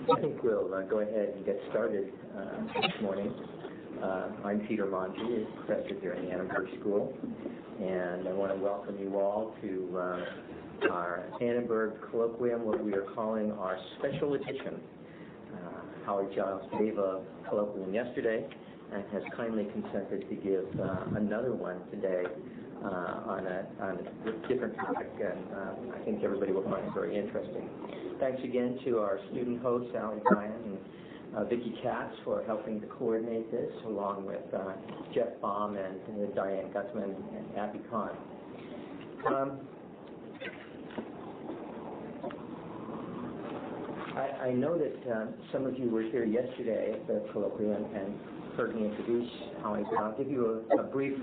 I think we'll go ahead and get started this morning. I'm Peter Monti, professor here in the Annenberg School, and I want to welcome you all to our Annenberg Colloquium, what we are calling our special edition. Howard Giles gave a colloquium yesterday and has kindly consented to give another one today on a different topic, and I think everybody will find it very interesting. Thanks again to our student hosts, Sally Bryan and Vicki Katz, for helping to coordinate this, along with Jeff Baum and Diane Gutzman and Abby Kahn. I know that some of you were here yesterday at the colloquium and heard me introduce Howard. I'll give you a brief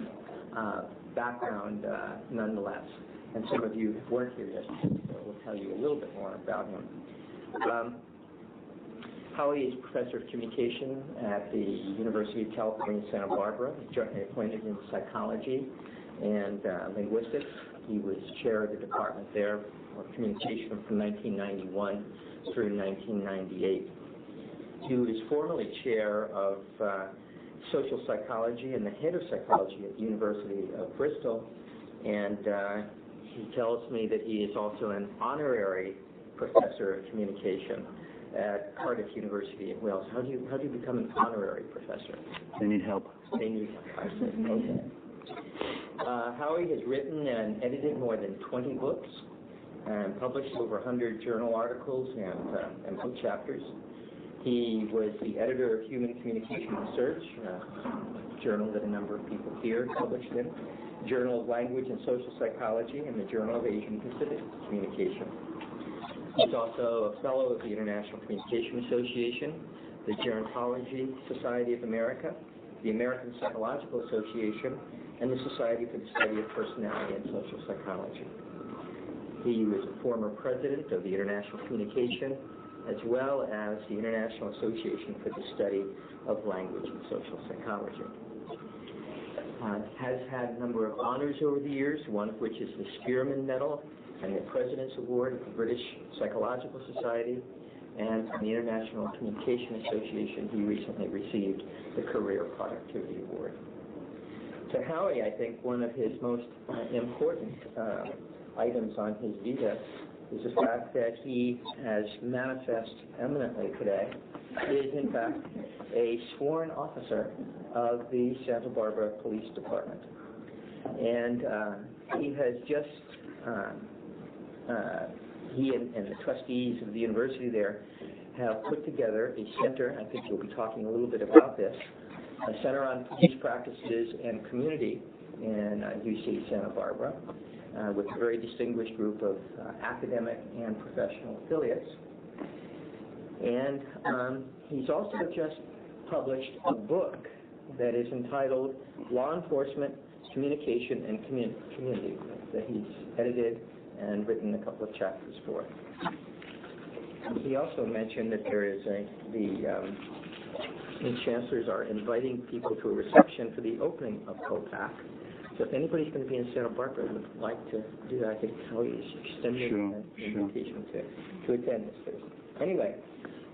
background nonetheless. And some of you weren't here yesterday, so we'll tell you a little bit more about him. Howie is professor of communication at the University of California, Santa Barbara. He's jointly appointed in psychology and linguistics. He was chair of the department there of communication from 1991 through 1998. He was formerly chair of social psychology and the head of psychology at the University of Bristol, and he tells me that he is also an honorary professor of communication at Cardiff University in Wales. How do you become an honorary professor? They need help. They need help. I see. Okay. Howie has written and edited more than 20 books and published over 100 journal articles and book chapters. He was the editor of Human Communication Research, a journal that a number of people here published in, Journal of Language and Social Psychology, and the Journal of Asian Pacific Communication. He's also a fellow of the International Communication Association, the Gerontology Society of America, the American Psychological Association, and the Society for the Study of Personality and Social Psychology. He was a former president of the International Communication, as well as the International Association for the Study of Language and Social Psychology. Has had a number of honors over the years, one of which is the Spearman Medal and the President's Award of the British Psychological Society, and from the International Communication Association, he recently received the Career Productivity Award. To Howie, I think one of his most important items on his vita is the fact that he, as manifest eminently today, is in fact a sworn officer of the Santa Barbara Police Department. And he has just, he and the trustees of the university there have put together a center, I think we'll be talking a little bit about this, a center on police practices and community in UC Santa Barbara, with a very distinguished group of academic and professional affiliates. And he's also just published a book that is entitled Law Enforcement, Communication, and Community, that he's edited and written a couple of chapters for. He also mentioned that there is the chancellors are inviting people to a reception for the opening of COPAC. So if anybody's going to be in Santa Barbara and would like to do that, I think Howie is extending an invitation to attend this Thursday. Anyway,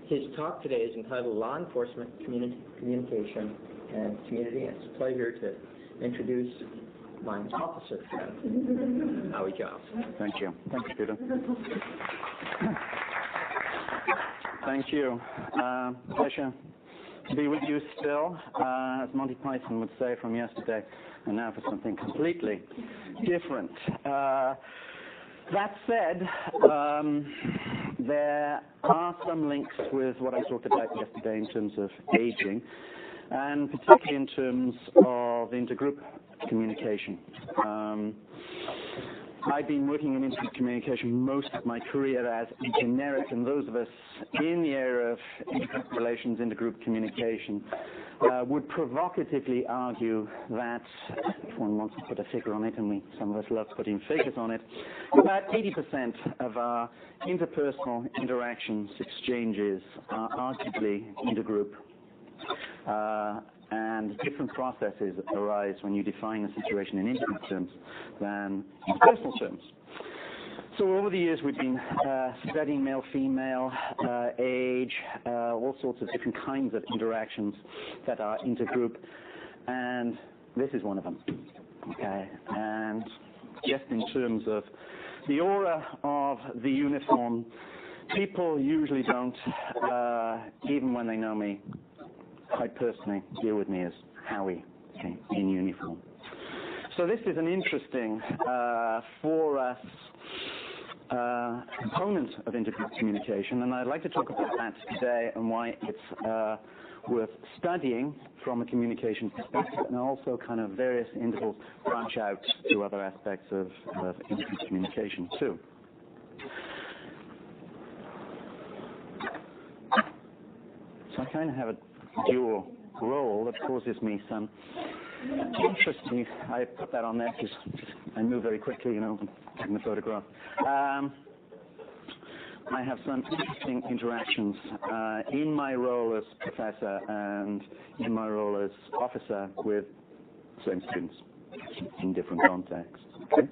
his talk today is entitled Law Enforcement, Communication, and Community, and it's a pleasure to introduce my officer friend, Howie Giles. Thank you. Thank you, Peter. Thank you. Pleasure to be with you still, as Monty Python would say from yesterday, and now for something completely different. That said, there are some links with what I talked about yesterday in terms of aging, and particularly in terms of intergroup communication. I've been working in intergroup communication most of my career as a generic, and those of us in the area of intergroup relations, intergroup communication, would provocatively argue that, if one wants to put a figure on it, and some of us love putting figures on it, about 80% of our interpersonal interactions, exchanges, are arguably intergroup. And different processes arise when you define a situation in intergroup terms than in personal terms. So over the years we've been studying male, female, age, all sorts of different kinds of interactions that are intergroup, and this is one of them. Okay, and just in terms of the aura of the uniform, people usually don't, even when they know me quite personally, deal with me as Howie, okay, in uniform. So this is an interesting, for us, component of intergroup communication, and I'd like to talk about that today and why it's worth studying from a communication perspective, and also kind of various intervals branch out to other aspects of intergroup communication too. So I kind of have a dual role that causes me some interesting. I put that on there because I move very quickly, you know, taking the photograph. I have some interesting interactions in my role as professor and in my role as officer with same students in different contexts. Okay?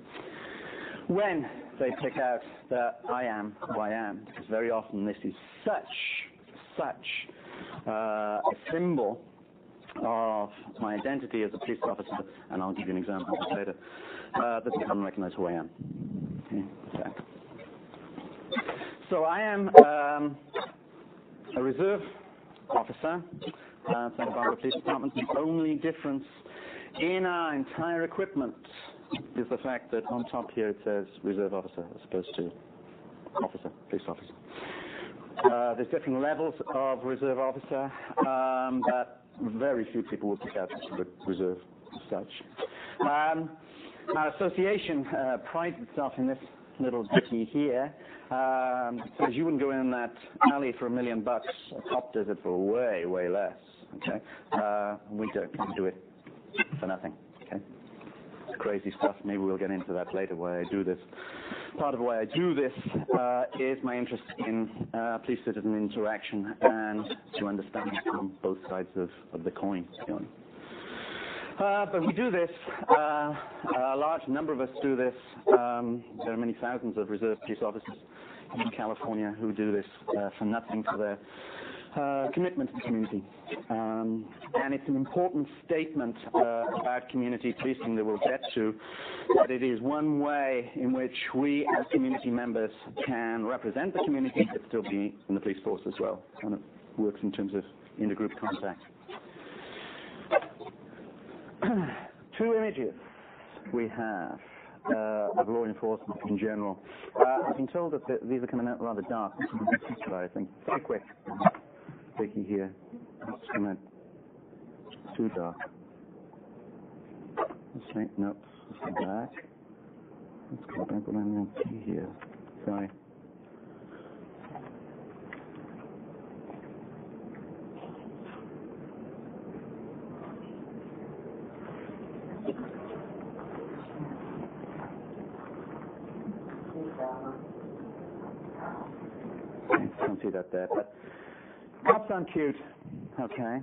When they pick out that I am who I am, because very often this is such a symbol of my identity as a police officer, and I'll give you an example later, that they don't recognize who I am. Okay. So I am a reserve officer, Santa Barbara Police Department. The only difference in our entire equipment is the fact that on top here it says reserve officer as opposed to officer, police officer. There's different levels of reserve officer, but very few people will pick out the reserve as such. Our association prides itself in this little ditty here. Says you wouldn't go in that alley for $1 million. A cop does it for way, way less. Okay, we don't do it for nothing. Okay, it's crazy stuff. Maybe we'll get into that later. Why I do this. Part of why I do this is my interest in police-citizen interaction and to understand it from both sides of the coin. You know. But we do this, a large number of us do this. There are many thousands of reserve police officers in California who do this for nothing, for their commitment to the community. And it's an important statement about community policing that we'll get to, that it is one way in which we as community members can represent the community but still be in the police force as well. And it works in terms of intergroup contact. Two images we have of law enforcement in general. I've been told that these are coming out rather dark. This one in particular, I think. Very quick. Sticky here. It's coming out too dark. Let's make notes. Let's go back. Let's go back what I'm going to see here. Sorry. Don't see that there, but cops aren't cute, okay?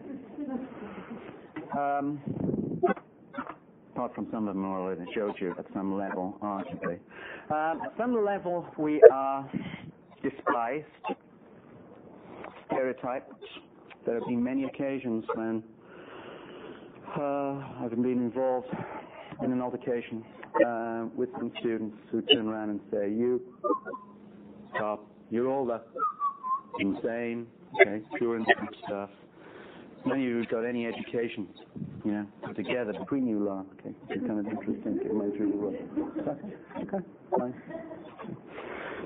Apart from some of them I already showed you at some level, arguably. At some level we are despised, stereotyped. There have been many occasions when I've been involved in an altercation with some students who turn around and say, "You, cop, you're all that insane, okay, pure and good stuff. None of you have got any education, you know, put together between you lot, okay, it's kind of interesting, it might really work." Okay, fine.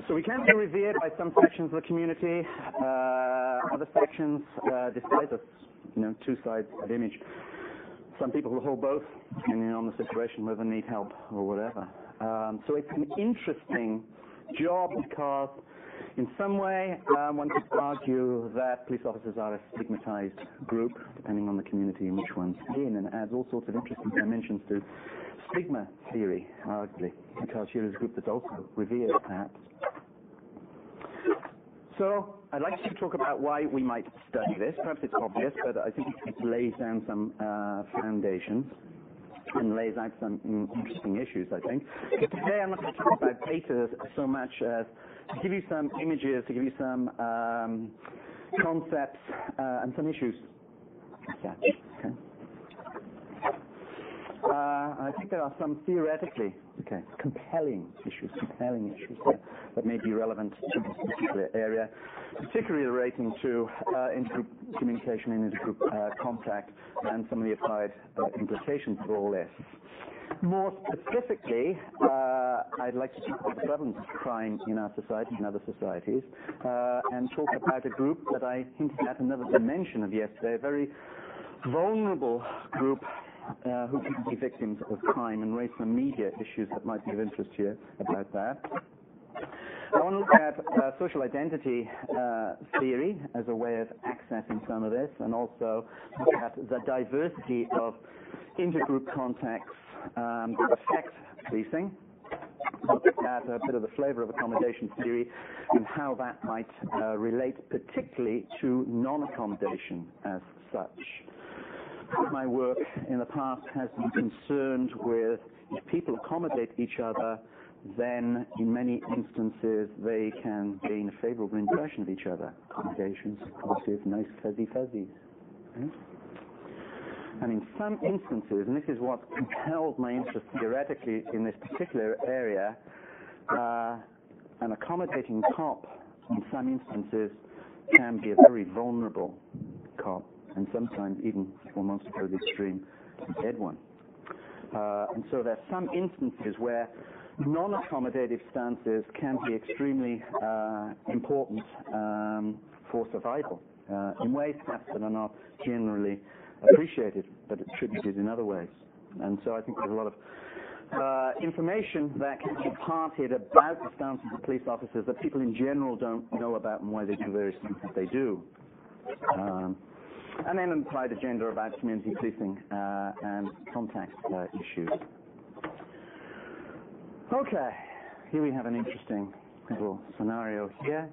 So we can be revered by some sections of the community, other sections despise us, you know, two sides of the image. Some people will hold both, depending on the situation, whether they need help or whatever. So it's an interesting job because in some way, one could argue that police officers are a stigmatized group, depending on the community in which one's in, and adds all sorts of interesting dimensions to stigma theory, arguably, because here is a group that's also revered, perhaps. So I'd like to talk about why we might study this. Perhaps it's obvious, but I think it lays down some foundations. and lays out some interesting issues, I think. Today I'm not going to talk about data so much as to give you some images, to give you some concepts and some issues. Okay. I think there are some theoretically compelling issues that may be relevant to this particular area, particularly relating to intergroup communication and intergroup contact and some of the applied implications of all this. More specifically, I'd like to talk about the prevalence of crime in our society and other societies, and talk about a group that I hinted at another dimension of yesterday, a very vulnerable group who can be victims of crime, and raise some media issues that might be of interest here about that. I want to look at social identity theory as a way of accessing some of this, and also look at the diversity of intergroup contacts that affect policing. Look at a bit of the flavor of accommodation theory and how that might relate particularly to non-accommodation as such. My work in the past has been concerned with if people accommodate each other, then in many instances they can gain a favorable impression of each other. Accommodation, supportive, nice fuzzy fuzzies. Right? And in some instances, and this is what compelled my interest theoretically in this particular area, an accommodating cop in some instances can be a very vulnerable cop, and sometimes even, if one wants to go to the extreme, a dead one. And so there are some instances where non-accommodative stances can be extremely important for survival, in ways perhaps that are not generally appreciated, but attributed in other ways. And so I think there's a lot of information that can be imparted about the stances of police officers that people in general don't know about and why they do various things that they do. And then an applied agenda about community policing and contact issues. Okay, here we have an interesting little scenario here.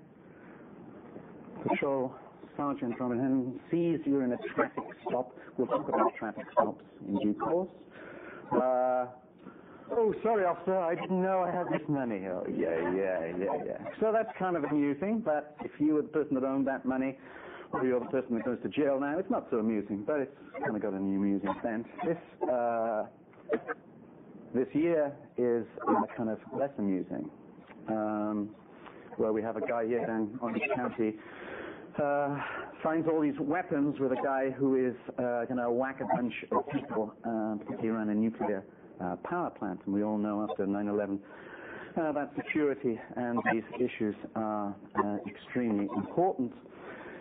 Patrol Sergeant Robin Henry sees you're in a traffic stop. We'll talk about traffic stops in due course. Oh, sorry, officer, I didn't know I had this money. Oh, yeah. So that's kind of amusing, but if you were the person that owned that money, or you're the person that goes to jail now, it's not so amusing, but it's kind of got an amusing sense. This year is kind of less amusing, where we have a guy here in Orange County finds all these weapons with a guy who is going to whack a bunch of people, particularly around a nuclear power plant. And we all know after 9/11 that security and these issues are extremely important.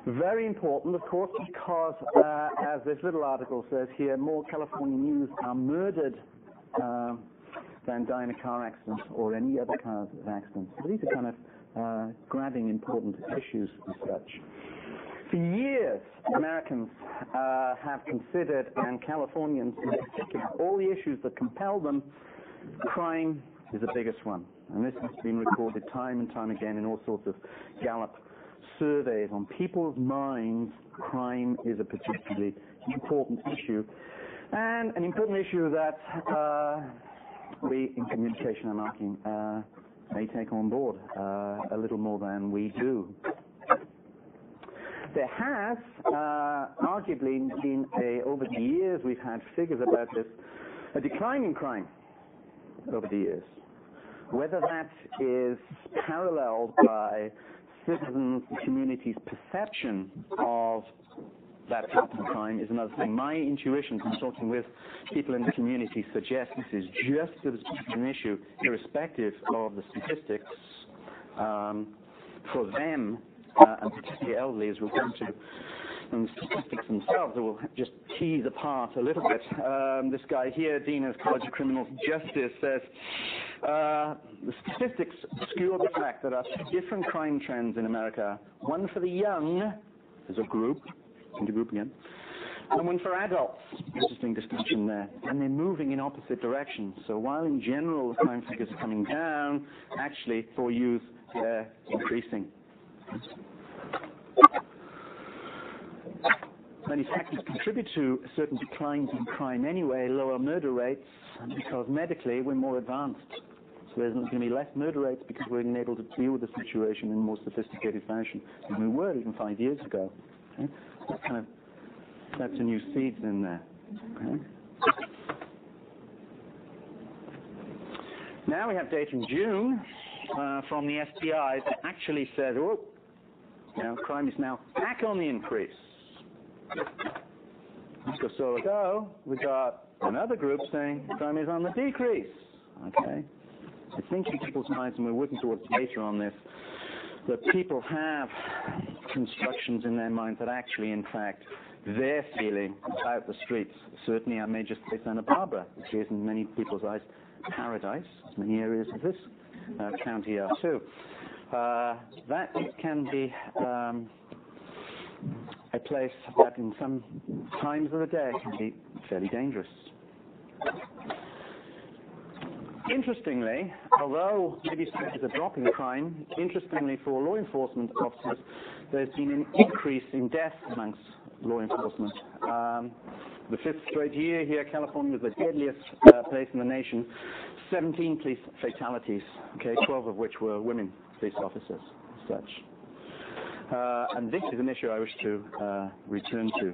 Very important, of course, because as this little article says here, more Californian youth are murdered than die in a car accident or any other car accident. So these are kind of grabbing important issues as such. For years, Americans have considered, and Californians in particular, all the issues that compel them. Crime is the biggest one. And this has been recorded time and time again in all sorts of Gallup surveys. On people's minds, crime is a particularly important issue. And an important issue that we in communication and marketing may take on board a little more than we do. There has arguably been over the years, we've had figures about this, a decline in crime over the years. Whether that is paralleled by citizens' and communities' perception of that type of crime is another thing. My intuition from talking with people in the community suggests this is just as an issue, irrespective of the statistics. For them, and particularly elderly, as we'll come to, and the statistics themselves will just tease apart a little bit. This guy here, Dean of College of Criminal Justice, says the statistics obscure the fact that there are two different crime trends in America. One for the young, as a group, intergroup again, and one for adults. Interesting distinction there. And they're moving in opposite directions. So while in general the crime figures are coming down, actually for youth they're increasing. Many factors contribute to certain declines in crime anyway, lower murder rates, because medically we're more advanced. So there's going to be less murder rates because we're able to deal with the situation in a more sophisticated fashion than we were even 5 years ago. Okay? That's a new seeds in there. Okay? Now we have data in June from the FBI that actually said, oh, crime is now back on the increase. A week or so ago, we got another group saying crime is on the decrease. Okay? I think in people's minds, and we're working towards data on this, that people have constructions in their minds that actually, in fact, they're feeling about the streets. Certainly, I may just say Santa Barbara, which is in many people's eyes paradise, as many areas of this county are too. That can be a place that in some times of the day can be fairly dangerous. Interestingly, although maybe there's a drop in crime, interestingly for law enforcement officers, there's been an increase in deaths amongst law enforcement. The fifth straight year here, California was the deadliest place in the nation. 17 police fatalities, 12 of which were women police officers as such. And this is an issue I wish to return to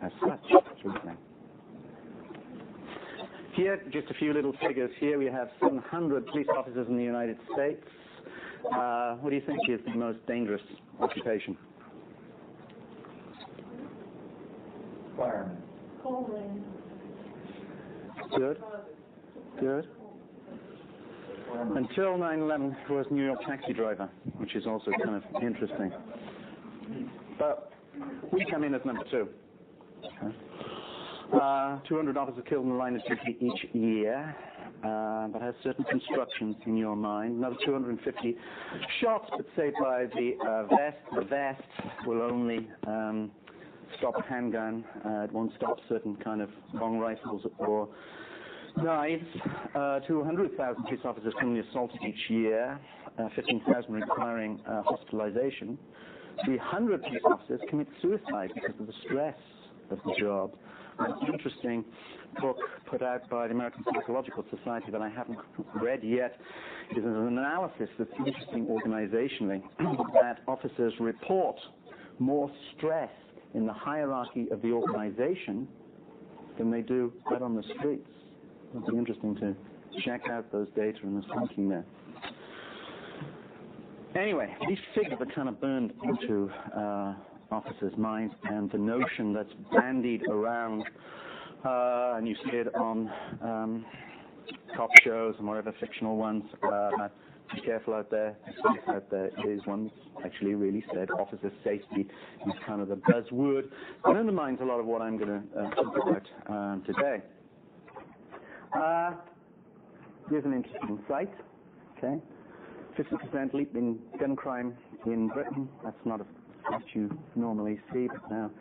as such. Here, just a few little figures. Here we have 700 police officers in the United States. What do you think is the most dangerous occupation? Fireman. Coleman. Good. Good. Until 9/11 was New York taxi driver, which is also kind of interesting. But we come in as number 2. Okay. 200 officers killed in the line of duty each year. That has certain constructions in your mind. Another 250 shots, but say by the vest. The vest will only stop a handgun. It won't stop certain kind of long rifles or knives. 200,000 police officers criminally assaulted each year. 15,000 requiring hospitalization. 300 police officers commit suicide because of the stress of the job. An interesting book put out by the American Psychological Society that I haven't read yet is an analysis that's interesting organizationally that officers report more stress in the hierarchy of the organization than they do out on the streets. It'll be interesting to check out those data and the thinking there. Anyway, these figures are kind of burned into officers' minds, and the notion that's bandied around, and you see it on cop shows and whatever fictional ones, be careful out there, is one that's actually really said officer safety is kind of the buzzword. It undermines a lot of what I'm going to talk about today. Here's an interesting site. 50% leap in gun crime in Britain. That's not a what you normally see, but now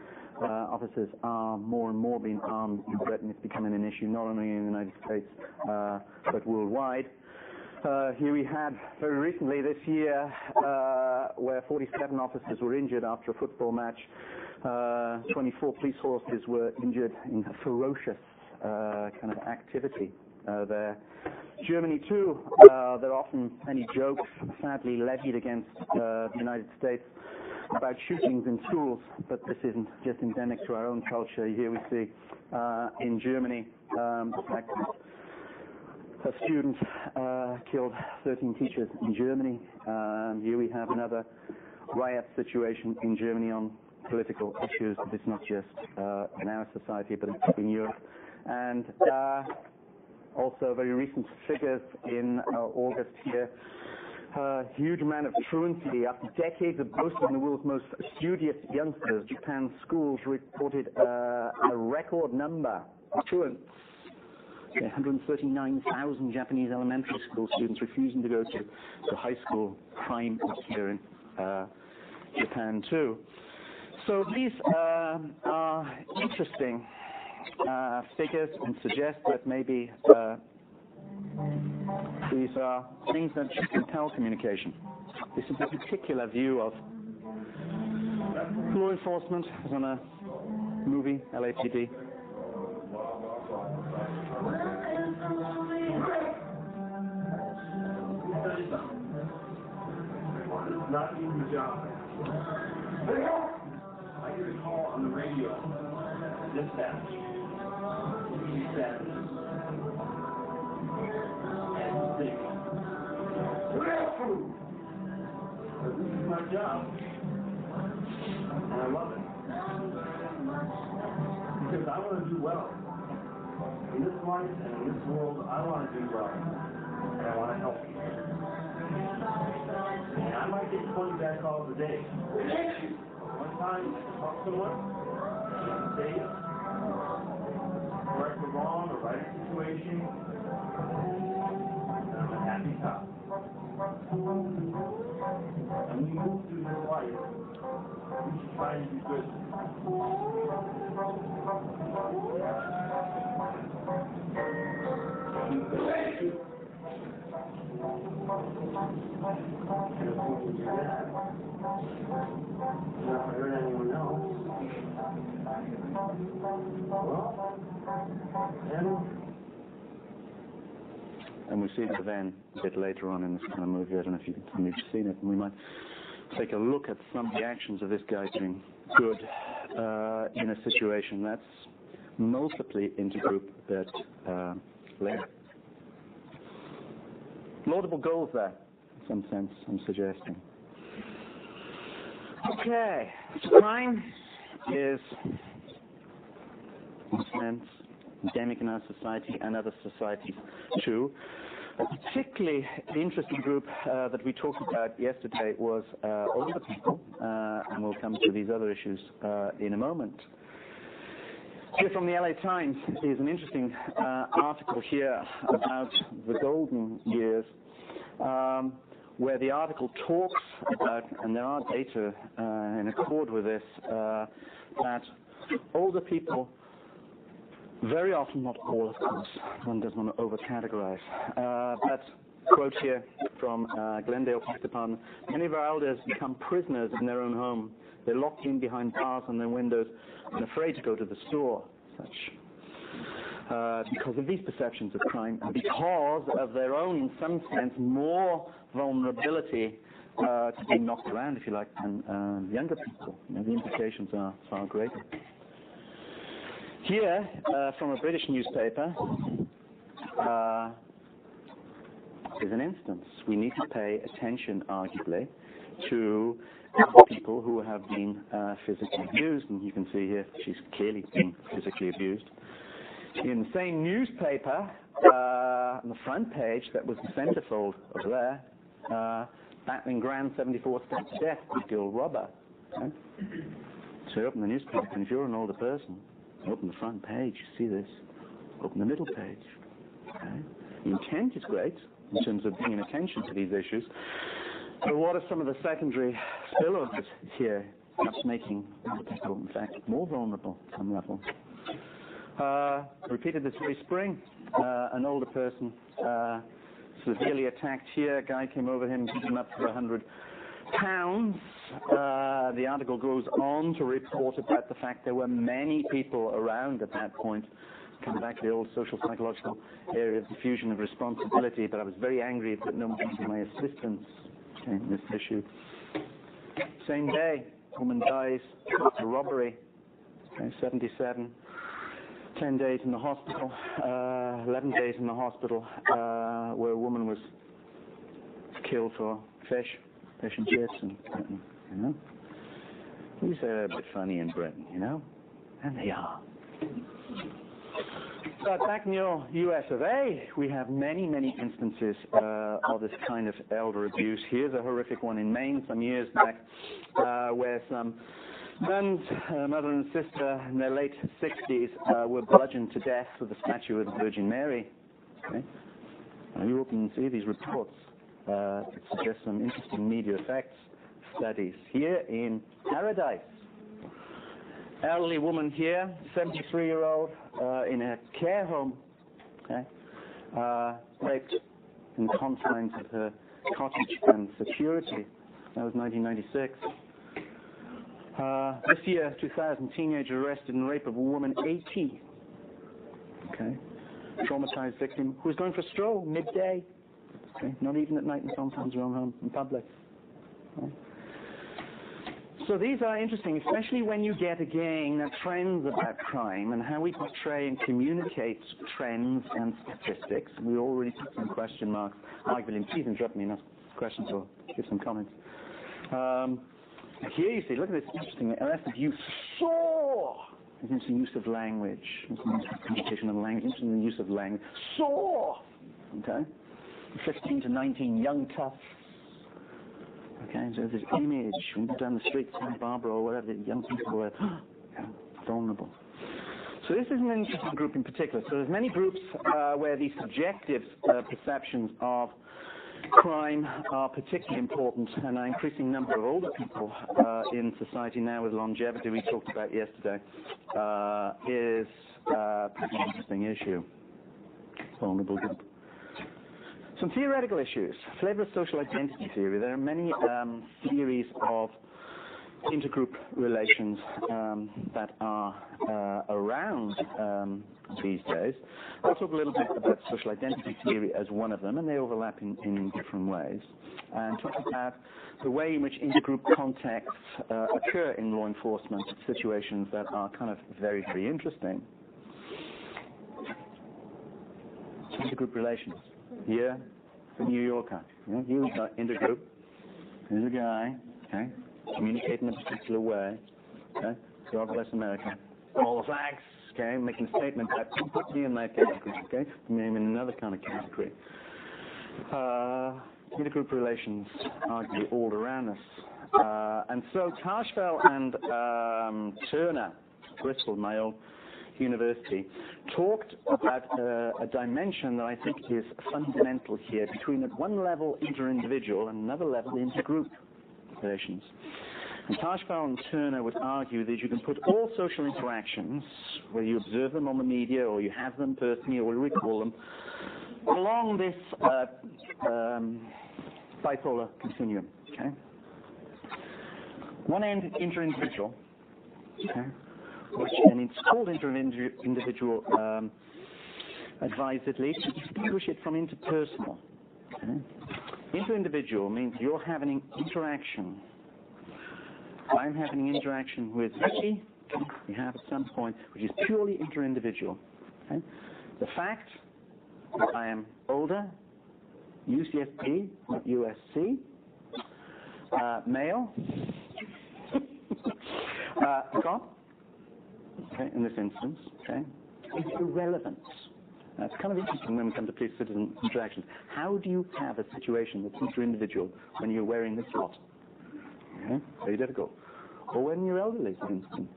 officers are more and more being armed in Britain. It's becoming an issue not only in the United States but worldwide. Here we had very recently this year where 47 officers were injured after a football match. 24 police horses were injured in a ferocious kind of activity there. Germany too, there are often many jokes sadly levied against the United States about shootings in schools, but this isn't just endemic to our own culture. Here we see in Germany the fact that a student killed 13 teachers in Germany. Here we have another riot situation in Germany on political issues. It's not just in our society, but it's in Europe. And also very recent figures in August here. Huge amount of truancy. After decades of boasting the world's most studious youngsters, Japan's schools reported a record number of truants. 139,000 Japanese elementary school students refusing to go to high school. Crime here in Japan too. So these are interesting figures and suggest that maybe these are things that should compel communication. This is a particular view of law enforcement on a movie, LAPD. Not an easy job. I get a call on the radio. Dispatch. He said, and Stigma. This is my job. And I love it. Because I want to do well. In this life and in this world, I want to do well. And I want to help people. And I might get 20 bad calls a day. One time, I talk to someone, and say, correct the wrong or right situation, and I'm a happy cop. And when you move through this life, we should try and do good. And of course, when you're dead, you're not going to hurt anyone else. Well, And we see it then a bit later on in this kind of movie. I don't know if you've seen it. And we might take a look at some of the actions of this guy doing good in a situation that's multiply intergroup that later. Laudable goals there, in some sense, I'm suggesting. Okay, crime is, in a sense, endemic in our society and other societies too. A particularly interesting group that we talked about yesterday was older people, and we'll come to these other issues in a moment. Here from the LA Times is an interesting article here about the golden years, where the article talks about, and there are data in accord with this, that older people, very often, not all of course, one doesn't want to over-categorize, but quote here from Glendale Police Department, many of our elders become prisoners in their own home. They're locked in behind bars on their windows and afraid to go to the store, because of these perceptions of crime and because of their own, in some sense, more vulnerability to being knocked around, if you like, than younger people. You know, the implications are far greater. Here, from a British newspaper, is an instance. We need to pay attention, arguably, to people who have been physically abused, and you can see here she's clearly been physically abused. In the same newspaper, on the front page, that was the centerfold over there, battling Grand 74 steps to death with the old robber. Okay? So you open the newspaper, and if you're an older person, you open the front page, you see this. Open the middle page. Okay? The intent is great in terms of bringing attention to these issues. So what are some of the secondary spillovers here? Perhaps making people, in fact, more vulnerable at some level. Repeated this very spring. An older person severely attacked here. A guy came over him, beat him up for £100. The article goes on to report about the fact there were many people around at that point. Come back to the old social psychological area of diffusion of responsibility, but I was very angry that no one gave me my assistance in this issue. Same day, woman dies after robbery, 77. 10 days in the hospital, 11 days in the hospital, where a woman was killed for fish and chips, and you know. We say they're a bit funny in Britain, you know, and they are. But back in the US of A, we have many instances of this kind of elder abuse. Here's a horrific one in Maine some years back, where some nuns, mother and sister in their late 60s, were bludgeoned to death with a statue of the Virgin Mary. Okay? Now you open and see these reports. It suggests some interesting media effects studies. Here in Paradise, elderly woman here, 73-year-old, in a care home, okay, raped in the confines of her cottage and security. That was 1996. This year, 2000, teenager arrested in rape of a woman 80. Okay. Traumatized victim who was going for a stroll midday. Okay. Not even at night and sometimes around home in public. Okay. So these are interesting, especially when you get, again, trends about crime and how we portray and communicate trends and statistics. We already put some question marks. Mike William, please interrupt me and ask questions or give some comments. Here you see, look at this interesting, arrested youth saw. There's interesting use of language. Communication of language, interesting use of language. Saw. Okay? 15 to 19 young toughs. Okay, so this image, when you go down the street, Santa Barbara or whatever, young people are vulnerable. So this is an interesting group in particular. So there's many groups where the subjective perceptions of crime are particularly important, and an increasing number of older people in society now with longevity we talked about yesterday is a pretty interesting issue. Vulnerable group. Some theoretical issues. Flavor of social identity theory. There are many theories of intergroup relations that are around these days. I'll talk a little bit about social identity theory as one of them, and they overlap in different ways. And talk about the way in which intergroup contexts occur in law enforcement situations that are kind of very, very interesting. Intergroup relations. Here, the New Yorker. You've got intergroup. Here's a guy, okay, communicating in a particular way. Okay, God bless America. All the flags, okay, making a statement that don't put me in that category, okay, put me in another kind of category. Intergroup relations argue all around us. And so Tarschfeld and Turner, Bristol, my old university, talked about a dimension that I think is fundamental here between at one level inter-individual and another level intergroup relations. And Tarschfeld and Turner would argue that you can put all social interactions, whether you observe them on the media or you have them personally or recall them, along this bipolar continuum. Okay? One end, inter-individual. Okay? And it's called inter-individual advisedly to distinguish it from interpersonal. Okay? Inter-individual means you're having an interaction. I'm having an interaction with Ricky, we have at some point, which is purely inter-individual. Okay? The fact that I am older, UCSB, not USC, male, cop, okay, in this instance, okay, is irrelevant. It's kind of interesting when we come to police-citizen interactions. How do you have a situation that's inter-individual when you're wearing this lot? Okay, very difficult. Or when you're elderly, for instance.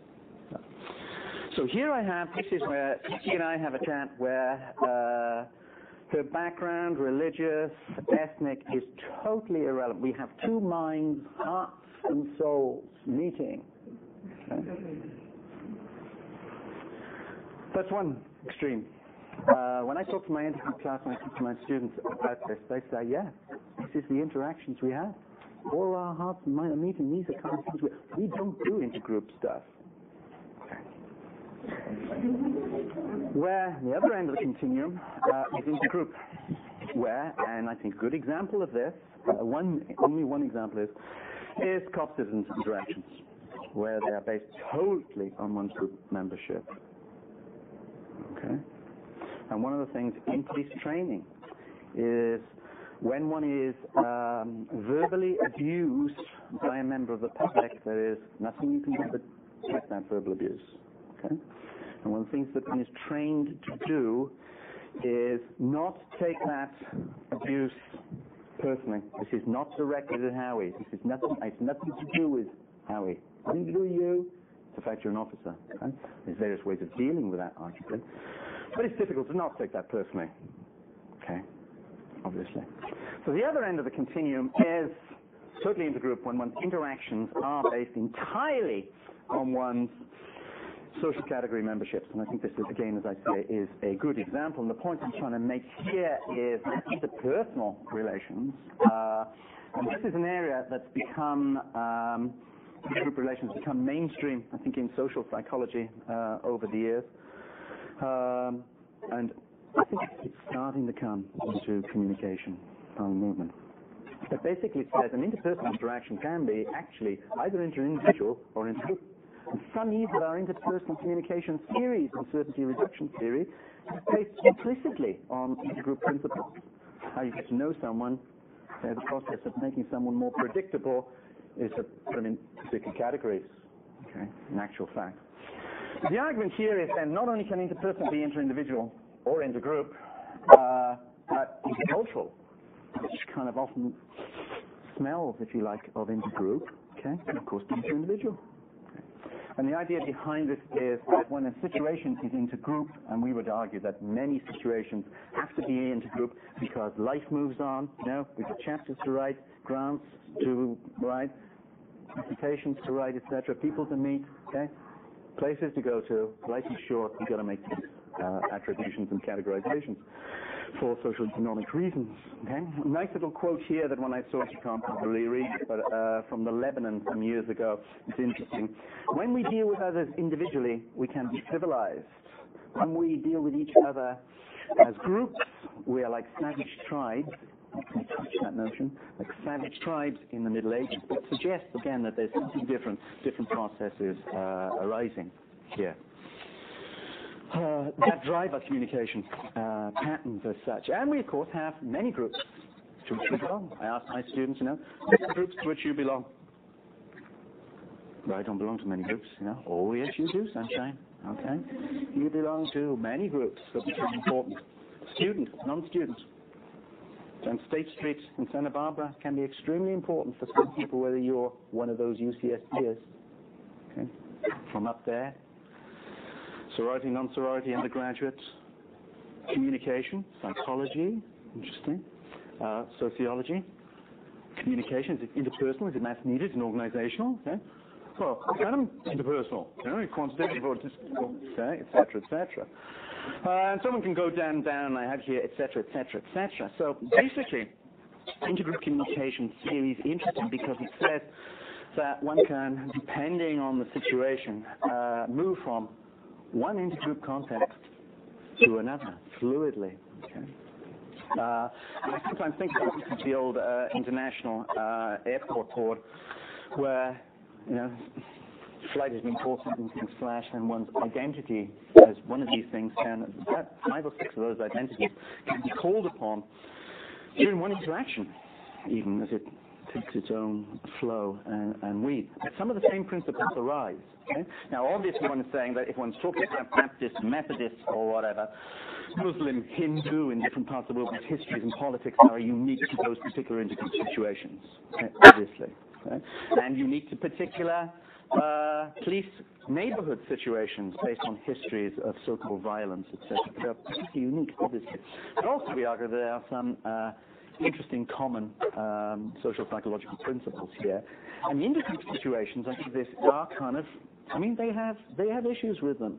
So here I have, this is where Vicky and I have a chat where her background, religious, ethnic, is totally irrelevant. We have two minds, hearts and souls meeting. Okay? That's one extreme. When I talk to my intergroup class, when I talk to my students about this, they say, yeah, this is the interactions we have. All our hearts and minds are meeting. These are kind of things we don't do intergroup stuff. Where the other end of the continuum is intergroup, where, and I think a good example of this, only one example is cop-citizen interactions, where they are based totally on one's group membership. Okay? And one of the things in police training is when one is verbally abused by a member of the public, there is nothing you can do but take that verbal abuse. Okay? And one of the things that one is trained to do is not take that abuse personally. This is not directed at Howie. This is nothing. It's nothing to do with Howie. Nothing to do with you. It's the fact you're an officer. Okay? There's various ways of dealing with that, arguably. But it's difficult to not take that personally. Okay? Obviously. So the other end of the continuum is totally intergroup when one's interactions are based entirely on one's social category memberships. And I think this is, again, as I say, is a good example. And the point I'm trying to make here is interpersonal relations. And this is an area that's become intergroup relations become mainstream, I think, in social psychology over the years. And I think it's starting to come into communication movement. But basically it says an interpersonal interaction can be actually either interindividual or intergroup. And some use of our interpersonal communication theories and certainty reduction theory is based implicitly on intergroup principles. How you get to know someone, the process of making someone more predictable is to put them in particular categories, okay, in actual fact. The argument here is then not only can interpersonal be interindividual or intergroup, but intercultural, which kind of often smells, if you like, of intergroup, okay, and of course interindividual. Okay. And the idea behind this is that when a situation is intergroup, and we would argue that many situations have to be intergroup because life moves on, we've got chapters to write, grants to write, presentations to write, etc., people to meet, okay, places to go to, life is short, you've got to make these attributions and categorizations for social economic reasons. Okay? A nice little quote here that when I saw it, you can't probably read it, but from the Lebanon some years ago. It's interesting. When we deal with others individually, we can be civilized. When we deal with each other as groups, we are like savage tribes. We touch that notion, like savage tribes in the Middle Ages, but suggests again that there's something different processes arising here. That drive our communication patterns as such. And we, of course, have many groups to which we belong. I ask my students, which groups to which you belong? Well, I don't belong to many groups, Oh, yes, you do, sunshine. Okay. You belong to many groups that become important. Student, non-student. And State Street in Santa Barbara can be extremely important for some people, whether you're one of those UCSPers. Okay. From up there. Sorority, non-sorority, undergraduate, communication, psychology, interesting, sociology, communication, is it interpersonal, is it mass needed, is it organizational, okay? Well, kind of interpersonal, quantitative, okay, etc., etc. And someone can go down, I have here, etc., etc., etc. So basically, intergroup communication theory is interesting because it says that one can, depending on the situation, move from one intergroup context to another, fluidly. Okay. I sometimes think about the old international airport board where, flight is important and things flash, and one's identity as one of these things can, about 5 or 6 of those identities can be called upon during one interaction, even as it takes its own flow and weave. But some of the same principles arise. Okay? Now, obviously, one is saying that if one's talking about Baptist, Methodist, or whatever, Muslim, Hindu in different parts of the world, histories and politics are unique to those particular intergroup situations, okay? Obviously. Okay? And unique to particular police neighborhood situations based on histories of so-called violence, etc. They're particularly unique, obviously. But also we argue there are some interesting common social psychological principles here. And the intergroup situations, I think, are kind of, they have issues with them.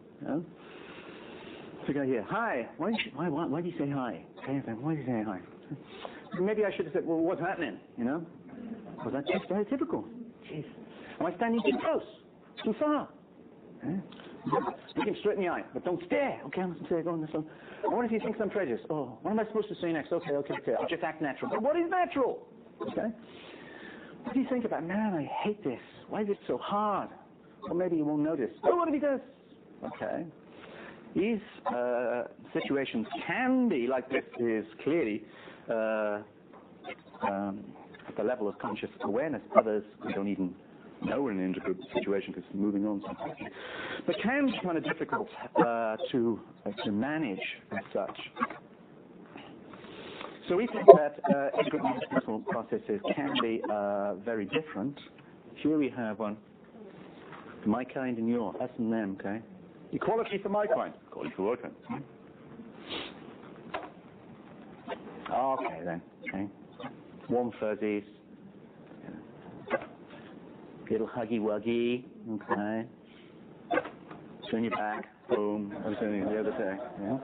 So go here, hi. Why do you say hi? Why do you say hi? Maybe I should have said, well, what's happening? Well, that's just very typical. Jeez. Am I standing too close? Too far? Look him straight in the eye, but don't stare. Okay, I'm going to go on this one. What if he thinks I'm prejudiced? Oh, what am I supposed to say next? Okay. I'll just act natural. But what is natural? Okay? What do you think about, man, I hate this. Why is it so hard? Well, maybe you won't notice. Oh, what if he does? Okay. These situations can be, like this is clearly at the level of conscious awareness. Others, we don't even know we're in an intergroup situation because it's moving on so quickly. But can be kind of difficult to manage as such. So we think that intergroup interpersonal processes can be very different. Here we have one. My kind and your, us and them, okay? Equality for my kind, equality for your kind. Okay then, okay. Warm fuzzies. Little huggy-wuggy, okay. Turn your back, boom, I was doing it the other day, yeah.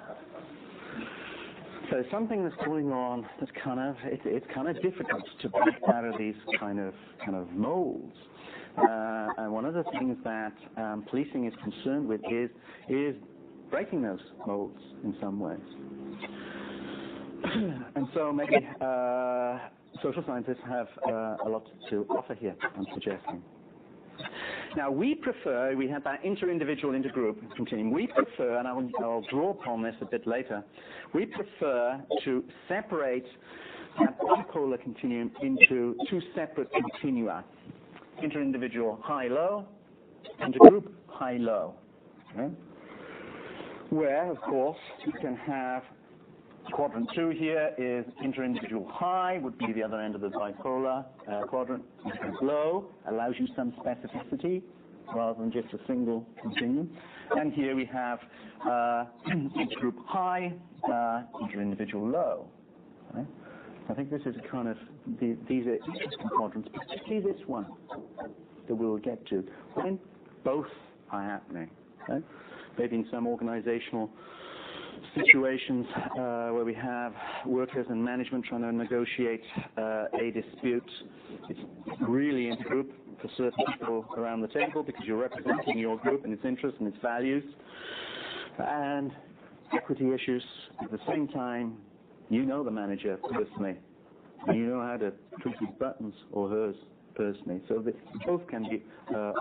So something that's going on that's it's kind of difficult to break out of these kind of molds. And one of the things that policing is concerned with is breaking those molds in some ways. And so maybe social scientists have a lot to offer here, I'm suggesting. Now we prefer, we had that inter-individual, inter-group continuum. We prefer, and I'll draw upon this a bit later, we prefer to separate that bipolar continuum into two separate continua. Inter-individual, high-low, inter-group, high-low. Okay? Where, of course, you can have quadrant 2 here is inter-individual high, would be the other end of the bipolar quadrant. Low allows you some specificity rather than just a single continuum. And here we have intergroup high, inter-individual low. Okay? I think this is a kind of, these are interesting quadrants, particularly this one that we'll get to, when both are happening. Okay? Maybe in some organizational situations where we have workers and management trying to negotiate a dispute. It's really intergroup for certain people around the table because you're representing your group and its interests and its values. And equity issues. At the same time, you know the manager personally. And you know how to tweak his buttons or hers personally. So both can be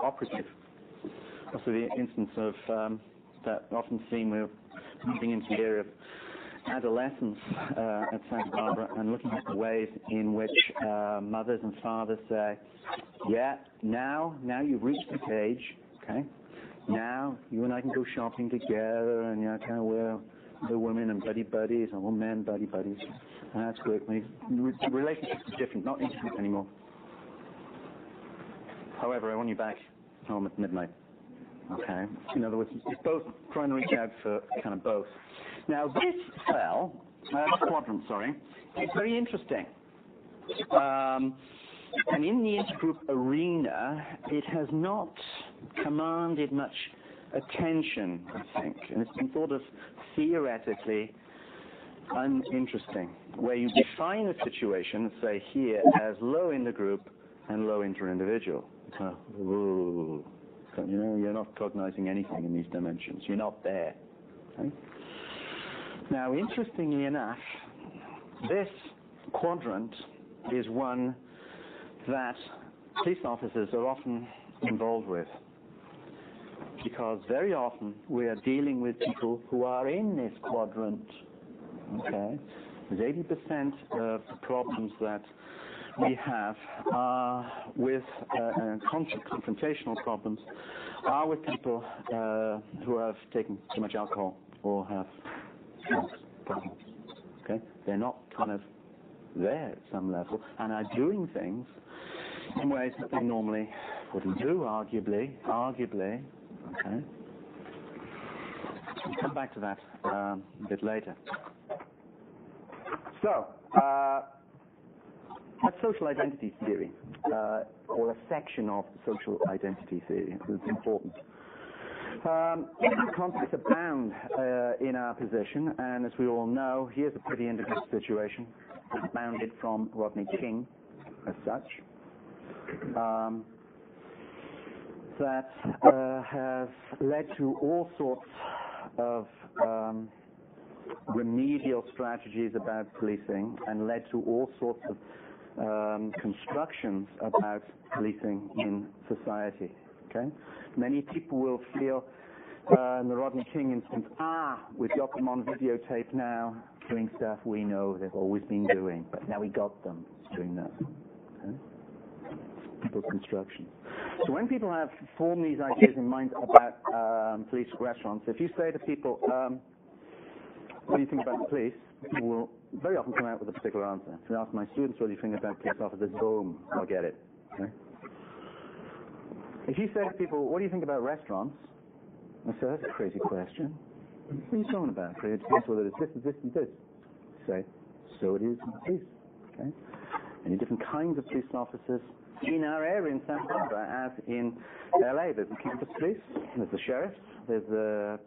operative. Also the instance of that often seen we're moving into the area of adolescence at Santa Barbara and looking at the ways in which mothers and fathers say, yeah, now you've reached this age, okay? Now you and I can go shopping together and kind of we're women and buddies or men buddies. And that's great. The relationships are different, not intimate anymore. However, I want you back home at midnight. Okay. In other words, it's both trying to reach out for kind of both. Now this quadrant, is very interesting. And in the intergroup arena, it has not commanded much attention, I think. And it's been sort of theoretically uninteresting, where you define a situation, say here, as low intergroup and low inter-individual. You're not cognizing anything in these dimensions. You're not there. Okay? Now, interestingly enough, this quadrant is one that police officers are often involved with, because very often we are dealing with people who are in this quadrant. Okay, there's 80% of the problems that we have with confrontational problems are with people who have taken too much alcohol or have problems. Okay, they're not kind of there at some level and are doing things in ways that they normally wouldn't do, arguably. Okay, we'll come back to that a bit later. So, that's social identity theory, or a section of social identity theory. It's important. Conflicts abound in our position, and as we all know, here's a pretty interesting situation, bounded from Rodney King, as such, that have led to all sorts of remedial strategies about policing and led to all sorts of constructions about policing in society. Okay, many people will feel in the Rodney King instance, we've got them on videotape now doing stuff we know they've always been doing, but now we got them doing that. Okay? People's construction. So when people have formed these ideas in mind about police restaurants, if you say to people, what do you think about the police? People will very often come out with a particular answer. If I ask my students, what do you think about police officers? Boom, I'll get it. Okay? If you say to people, what do you think about restaurants? I say, that's a crazy question. What are you talking about? It depends whether it's this, this, and this. You say, so it is with police. Okay? Many different kinds of police officers in our area in Santa Barbara, as in LA. There's the campus police, there's the sheriffs, there's the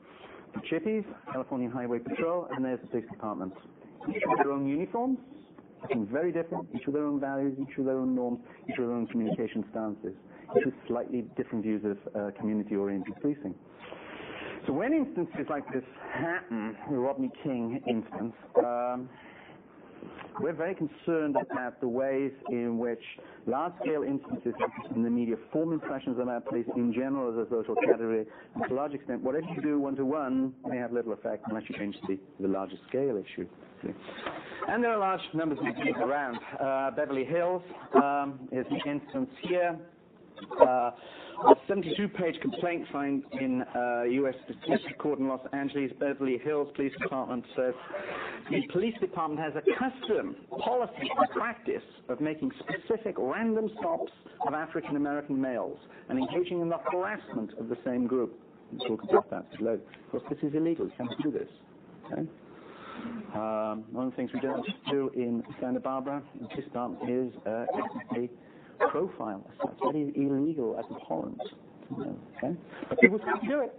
chippies, California Highway Patrol, and there's the police department. Each have their own uniforms, looking very different, each with their own values, each with their own norms, each with their own communication stances, each with slightly different views of community-oriented policing. So when instances like this happen, the Rodney King instance, we're very concerned about the ways in which large-scale instances in the media form impressions about police in general as a social category, and to a large extent, whatever you do one-to-one may have little effect unless you change the larger scale issue. And there are large numbers of these around. Beverly Hills is the instance here. A 72-page complaint filed in U.S. District Court in Los Angeles. Beverly Hills Police Department says the police department has a custom, policy, and practice of making specific random stops of African American males and engaging in the harassment of the same group. We'll talk about that below. Of course, this is illegal. You can't do this. Okay? One of the things we don't do in Santa Barbara, the police department, is ethnically profile. That is illegal as abhorrent. Okay? But people still do it.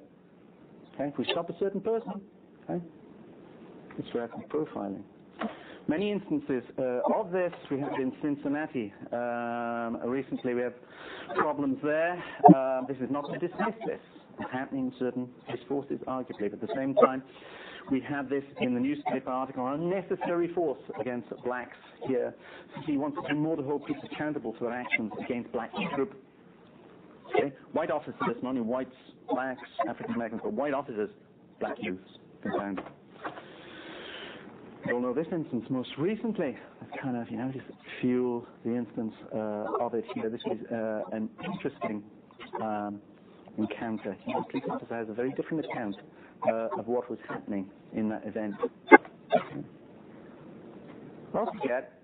Okay? If we stop a certain person, okay? It's for ethnic profiling. Many instances of this we have in Cincinnati. Recently we have problems there. This is not to dismiss this. It's happening in certain police forces, arguably, but at the same time we have this in the newspaper article on unnecessary force against blacks here. He wants to do more to hold people accountable for their actions against black group. Okay? White officers, not only whites, blacks, African Americans, but white officers, black youths, confounded. You all know this instance most recently. That's kind of, just fuel the instance of it here. This is an interesting encounter. The police officer has a very different account of what was happening in that event. Also get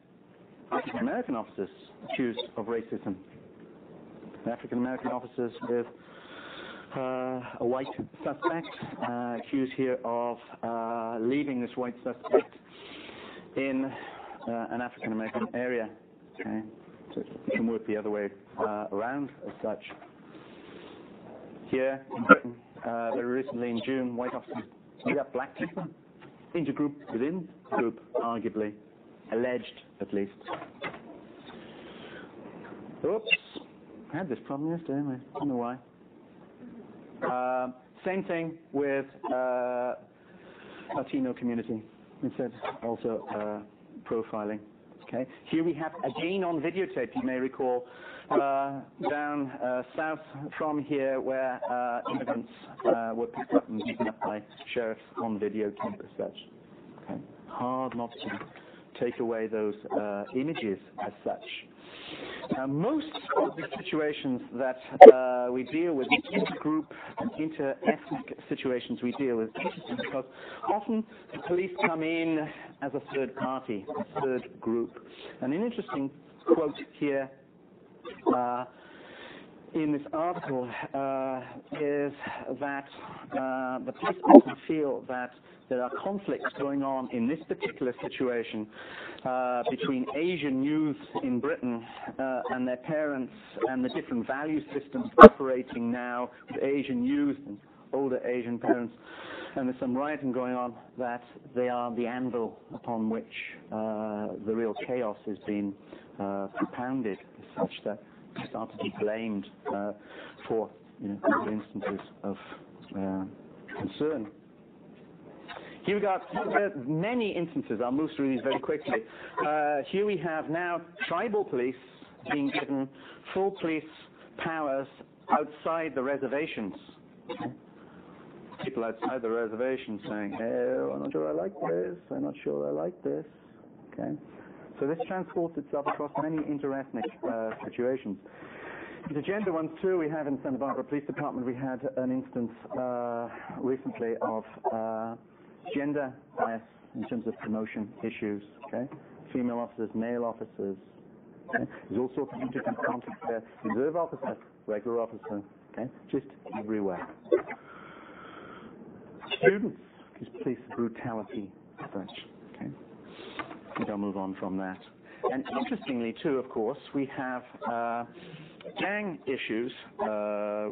African American officers accused of racism. African American officers with a white suspect accused here of leaving this white suspect in an African American area. Okay, so it can work the other way around as such. Here in Britain, very recently in June, white officers beat up black people. Intergroup within group, arguably, alleged at least. Oops, I had this problem yesterday. I don't know why. Same thing with Latino community. We said also profiling. Okay. Here we have again on videotape. You may recall down south from here where immigrants were picked up and beaten up by sheriffs on videotape as such. Okay. Hard not to take away those images as such. Now, most of the situations that we deal with, the intergroup and inter-ethnic situations we deal with, because often the police come in as a third party, a third group. And an interesting quote here in this article is that the police often feel that there are conflicts going on in this particular situation between Asian youth in Britain and their parents and the different value systems operating now with Asian youth and older Asian parents. And there's some rioting going on that they are the anvil upon which the real chaos is being propounded, such that they start to be blamed for other instances of concern. Here we got many instances. I'll move through these very quickly. Here we have now tribal police being given full police powers outside the reservations. Okay. People outside the reservation saying, "Oh, I'm not sure I like this. I'm not sure I like this." Okay. So this transports itself across many interethnic situations. The gender ones too. We have in Santa Barbara Police Department. We had an instance recently of gender bias in terms of promotion issues. Okay, female officers, male officers. Okay? There's all sorts of different conflicts there. Reserve officer, regular officer. Okay, just everywhere. Students, because police brutality, such. Okay, I think I'll move on from that. And interestingly, too, of course, we have gang issues,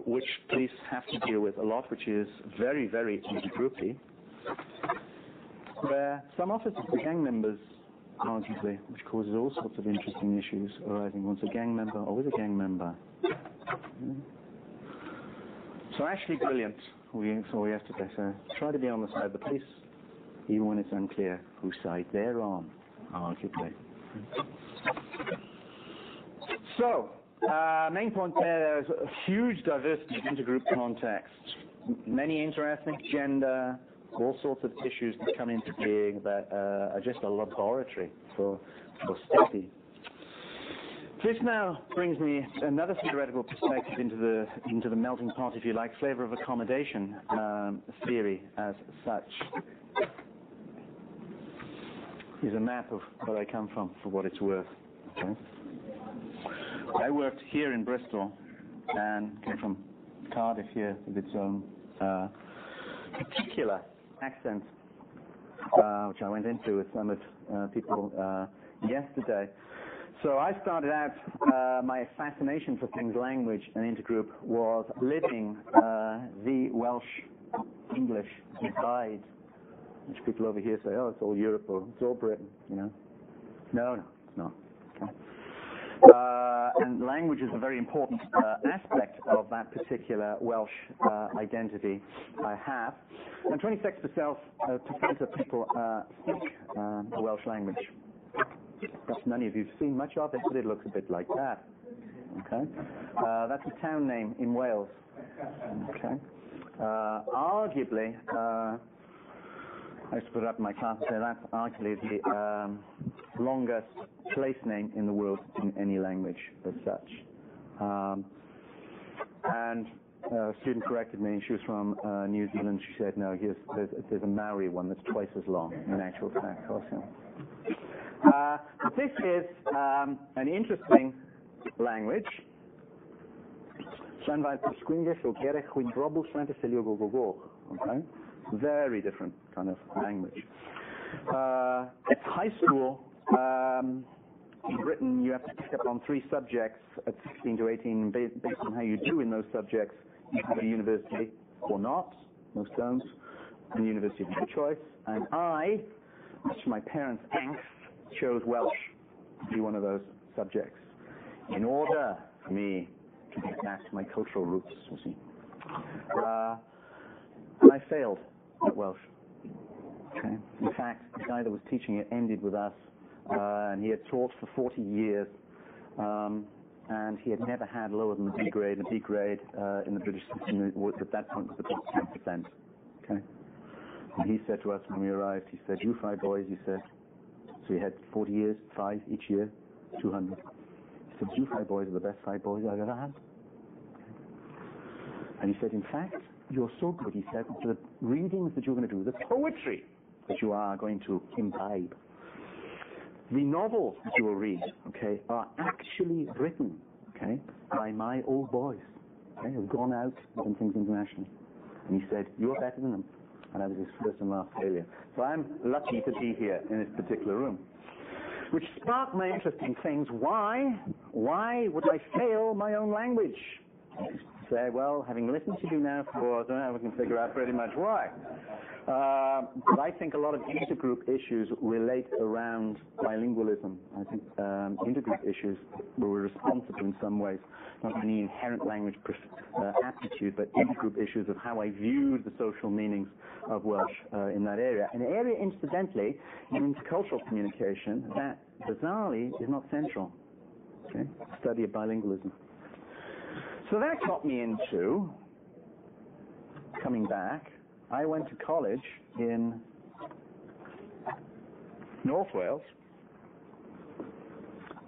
which police have to deal with a lot, which is very, very intergroupy, where some officers are gang members arguably, which causes all sorts of interesting issues arising. Once a gang member, always a gang member. So actually brilliant, we saw yesterday. So try to be on the side of the police, even when it's unclear whose side they're on, arguably. So, main point there's a huge diversity of intergroup contexts. Many interesting gender, all sorts of issues that come into being that are just a laboratory for study. This now brings me another theoretical perspective into the melting pot, if you like, flavor of accommodation theory as such. Here's a map of where I come from, for what it's worth. Okay. I worked here in Bristol and came from Cardiff here with its own particular accent, which I went into with some of people yesterday. So I started out, my fascination for things language and intergroup was living the Welsh-English divide, which people over here say, oh, it's all Europe or it's all Britain, you know. No, it's not. Okay. And language is a very important aspect of that particular Welsh identity I have. And 26% of people speak the Welsh language. Perhaps many of you have seen much of it, but it looks a bit like that. Okay, that's a town name in Wales. Okay, arguably, I used to put it up in my class and say that's arguably the longest place name in the world in any language as such. And a student corrected me. She was from New Zealand. She said, no, there's a Maori one that's twice as long in actual fact also. This is an interesting language. Okay? Very different kind of language. At high school, in Britain, you have to pick up on 3 subjects at 16 to 18. Based on how you do in those subjects, you can go to university or not. Most don't. And the university of your choice. And I, much to my parents' angst, chose Welsh to be one of those subjects in order for me to get back to my cultural roots, you see. And I failed at Welsh. Okay. In fact, the guy that was teaching it ended with us, and he had taught for 40 years, and he had never had lower than a B grade. And a B grade in the British system at that point was about 10%. Okay. And he said to us when we arrived, he said, "You 5 boys," he said. So he had 40 years, 5 each year, 200. He said, "You 5 boys are the best 5 boys I've ever had." And he said, "In fact, you're so good," he said, "the readings that you're going to do, the poetry that you are going to imbibe, the novels that you will read, okay, are actually written, okay, by my old boys, okay, who've gone out and done things internationally." And he said, "You're better than them." And that was his first and last failure. So I'm lucky to be here in this particular room. Which sparked my interest in things. Why would I fail my own language? Say, well, having listened to you now for, I don't know, we can figure out pretty much why. But I think a lot of intergroup issues relate around bilingualism. I think intergroup issues were responsible in some ways, not only inherent language aptitude, but intergroup issues of how I viewed the social meanings of Welsh in that area. An area, incidentally, in intercultural communication that, bizarrely, is not central. Okay? Study of bilingualism. So that got me into, coming back, I went to college in North Wales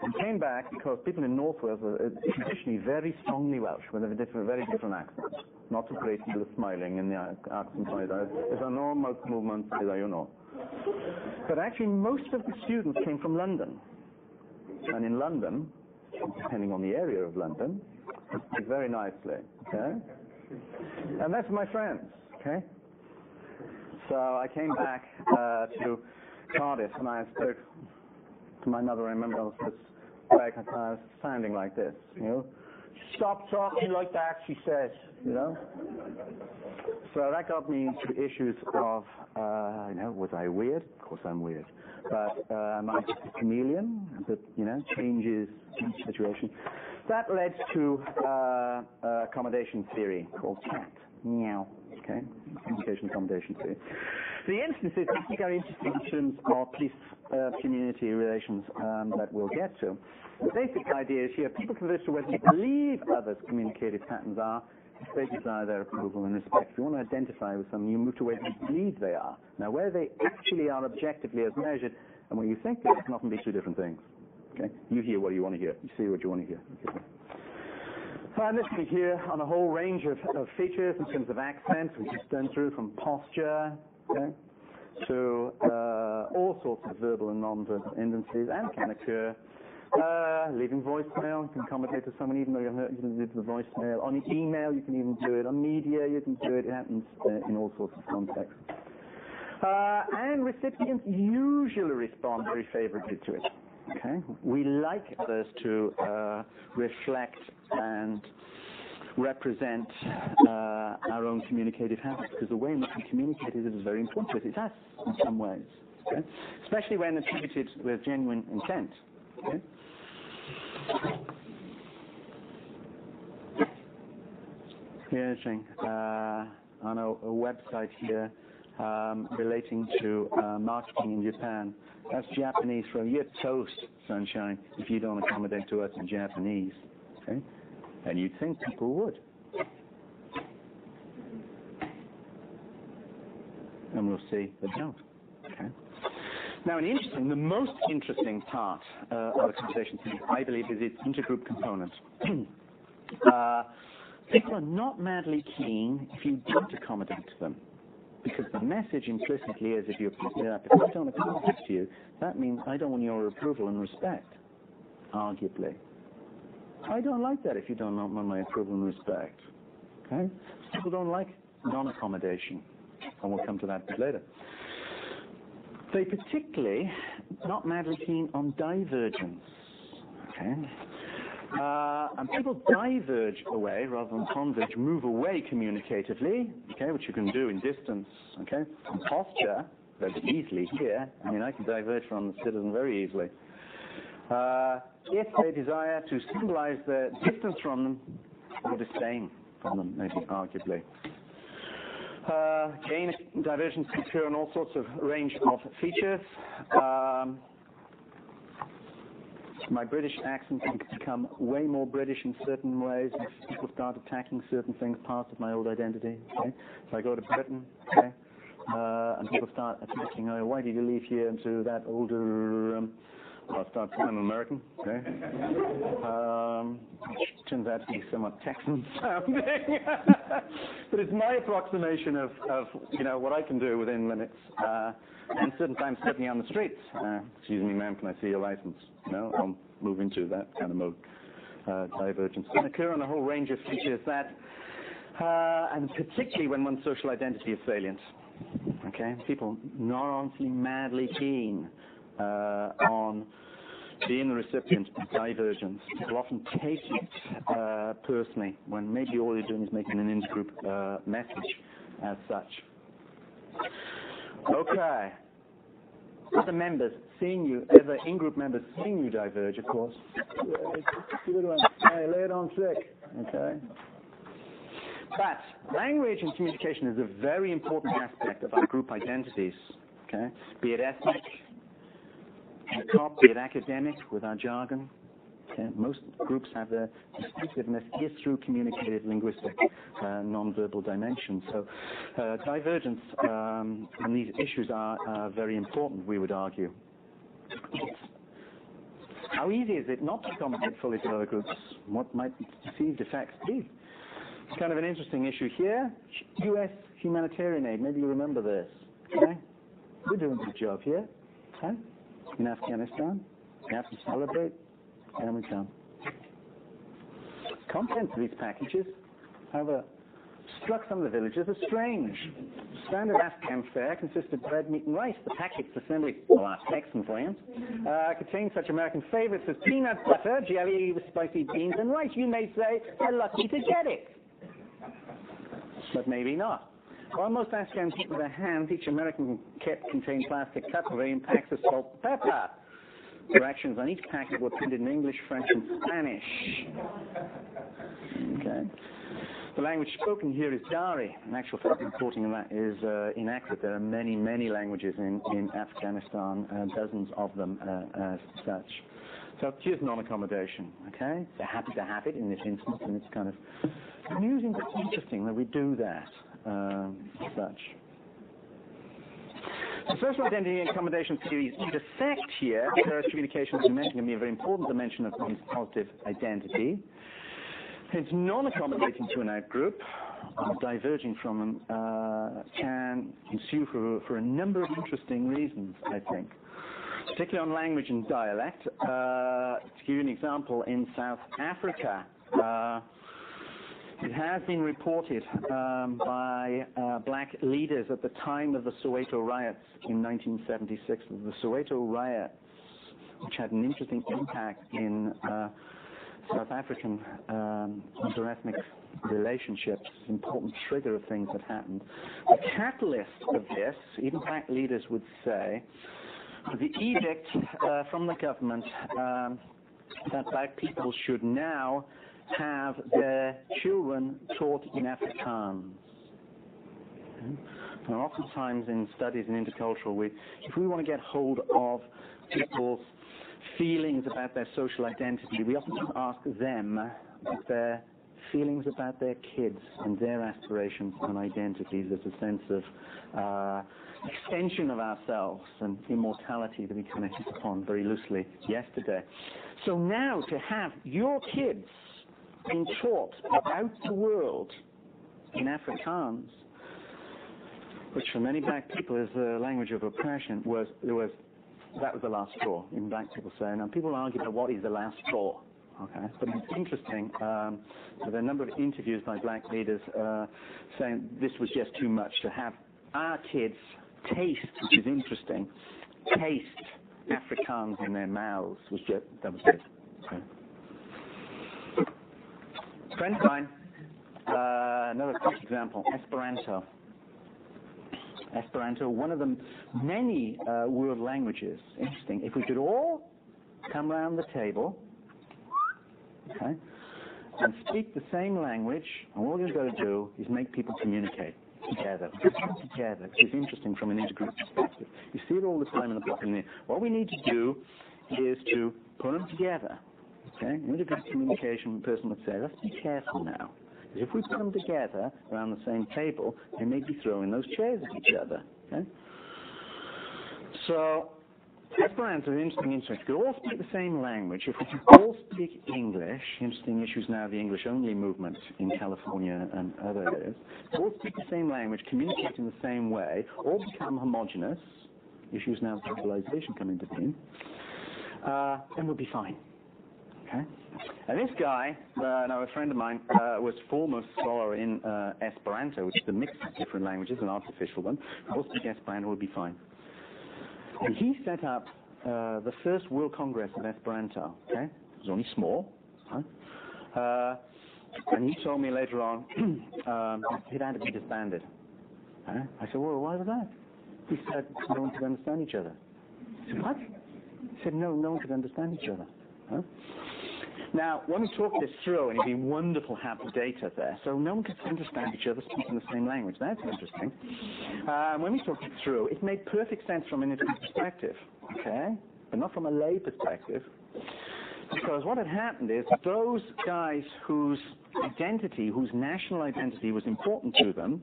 and came back because people in North Wales are traditionally very strongly Welsh with a very different accent. Not a great deal of smiling in the accent either. There's a normal movement, you know. But actually most of the students came from London. And in London, depending on the area of London, speak very nicely, okay? And that's my friends, okay? So I came back to Cardiff and I spoke to my mother. I remember I was sounding like this, you know? Stop talking like that, she says, you know. So that got me into issues of, was I weird? Of course I'm weird. But am I just a chameleon that, changes situation? That led to accommodation theory called CAT. Meow. Okay? Communication accommodation theory. The instances I think are interesting in terms of police-community relations that we'll get to. The basic idea is here, people converse to whether they believe others' communicative patterns are, if they desire their approval and respect. If you want to identify with them, you move to where they believe they are. Now, where they actually are objectively as measured, and where you think they can often be two different things. Okay? You hear what you want to hear. You see what you want to hear. Okay. And this we hear on a whole range of features in terms of accent, which is done through from posture, okay, to all sorts of verbal and non-verbal tendencies, and can occur. Leaving voicemail, you can accommodate to someone even though you can leave the voicemail. On email, you can even do it. On media, you can do it. It happens in all sorts of contexts. And recipients usually respond very favorably to it. Okay, we like others to reflect and represent our own communicative habits, because the way in which we communicate is very important to us. It's us in some ways, okay? Especially when attributed with genuine intent. Okay? Here's on a website here relating to marketing in Japan. That's Japanese for you're toast, sunshine, if you don't accommodate to us in Japanese. Okay? And you'd think people would. And we'll see they don't. Okay? Now, the most interesting part of the conversation, I believe, is its intergroup component. People are not madly keen if you don't accommodate to them. Because the message implicitly is, if I don't accommodate to you, that means I don't want your approval and respect, arguably. I don't like that if you don't want my approval and respect. Okay? People don't like non-accommodation, and we'll come to that a bit later. They particularly not madly keen on divergence. Okay? And people diverge away rather than converge, move away communicatively, okay, which you can do in distance, okay, from posture, very easily here. I mean, I can diverge from the citizen very easily. If they desire to symbolize their distance from them or disdain from them, maybe arguably. Again, divergence can occur on all sorts of range of features. My British accent can become way more British in certain ways if people start attacking certain things, parts of my old identity. Okay? So I go to Britain, okay, and people start attacking, why did you leave here into that older... I'll start sounding American, okay? Which turns out to be somewhat Texan sounding. But it's my approximation of what I can do within limits. And certain times, certainly on the streets. Excuse me, ma'am, can I see your license? I'll move into that kind of mode. Divergence can occur on a whole range of features that, and particularly when one's social identity is salient. Okay? People not honestly madly keen on being the recipient of divergence. People often take it personally when maybe all you're doing is making an intergroup message as such. Okay. Other members seeing you, other in-group members seeing you diverge, of course. Hey, lay it on thick. Okay. But language and communication is a very important aspect of our group identities. Okay. Be it ethnic, be it academic with our jargon. Okay. Most groups have their distinctiveness is through communicative linguistic non-verbal dimensions. So divergence and these issues are very important, we would argue. How easy is it not to accommodate fully to other groups? What might the perceived effects be? It's kind of an interesting issue here. U.S. humanitarian aid, maybe you remember this. Okay? We're doing a good job here. Okay? In Afghanistan, we have to celebrate, and we come. Contents of these packages, however, struck some of the villagers as strange. Standard Afghan fare consists of bread, meat, and rice. The packets assembly, well, that's Texan for you, contains such American favorites as peanut butter, jelly, spicy beans, and rice. You may say they're lucky to get it, but maybe not. While most Afghans eat with their hands, each American kit contained plastic Tupperware and packs of salt and pepper. Directions on each packet were printed in English, French, and Spanish. Okay. The language spoken here is Dari. In actual fact, reporting of that is inaccurate. There are many, many languages in Afghanistan, dozens of them as such. So here's non-accommodation, okay? They're happy to have it in this instance, and it's kind of amusing but interesting that we do that as such. The social identity and accommodation theories intersect here because communication, as you mentioned, can be a very important dimension of one's positive identity. It's non-accommodating to an outgroup, diverging from them, can ensue for a number of interesting reasons, I think, particularly on language and dialect. To give you an example, in South Africa, it has been reported by black leaders at the time of the Soweto riots in 1976. The Soweto riots, which had an interesting impact in South African interethnic relationships, important trigger of things that happened. The catalyst of this, even black leaders would say, was the edict from the government that black people should now have their children taught in Afrikaans. And oftentimes in studies in intercultural, if we want to get hold of people's feelings about their social identity, we often ask them their feelings about their kids and their aspirations and identities as a sense of extension of ourselves and immortality that we kind of hit upon very loosely yesterday. So now to have your kids being taught about the world in Afrikaans, which for many black people is the language of oppression, that was the last straw. Even black people say, now people argue about what is the last straw. Okay, but it's interesting. There are a number of interviews by black leaders saying this was just too much to have our kids taste, which is interesting, taste Afrikaans in their mouths. That was it. Okay. Friend of mine, another quick example, Esperanto. Esperanto, one of the many world languages. Interesting. If we could all come around the table, okay, and speak the same language, and all we've got to do is make people communicate together. Together, which is interesting from an intergroup perspective. You see it all the time in the book. What we need to do is to put them together. Okay, intergroup communication, the person would say, let's be careful now. Because if we put them together around the same table, they may be throwing those chairs at each other. Okay? So, Esperanto is interesting. If we could all speak the same language, if we could all speak English, interesting issues now, the English-only movement in California and other areas, all speak the same language, communicate in the same way, all become homogenous, issues now of globalization come into being, then we'll be fine. Okay. And this guy, now a friend of mine, was foremost scholar in Esperanto, which is a mix of different languages, an artificial one. All speak Esperanto would be fine. And he set up the first World Congress of Esperanto. Okay, it was only small, huh? And he told me later on it had to be disbanded. I said, well, why was that? He said no one could understand each other. I said, what? He said, no one could understand each other. Huh? Now, when we talk this through, and it'd be wonderful to have the data there, so no one could understand each other speaking the same language. That's interesting. When we talk it through, it made perfect sense from an intergroup perspective, okay? But not from a lay perspective. Because what had happened is those guys whose identity, whose national identity was important to them,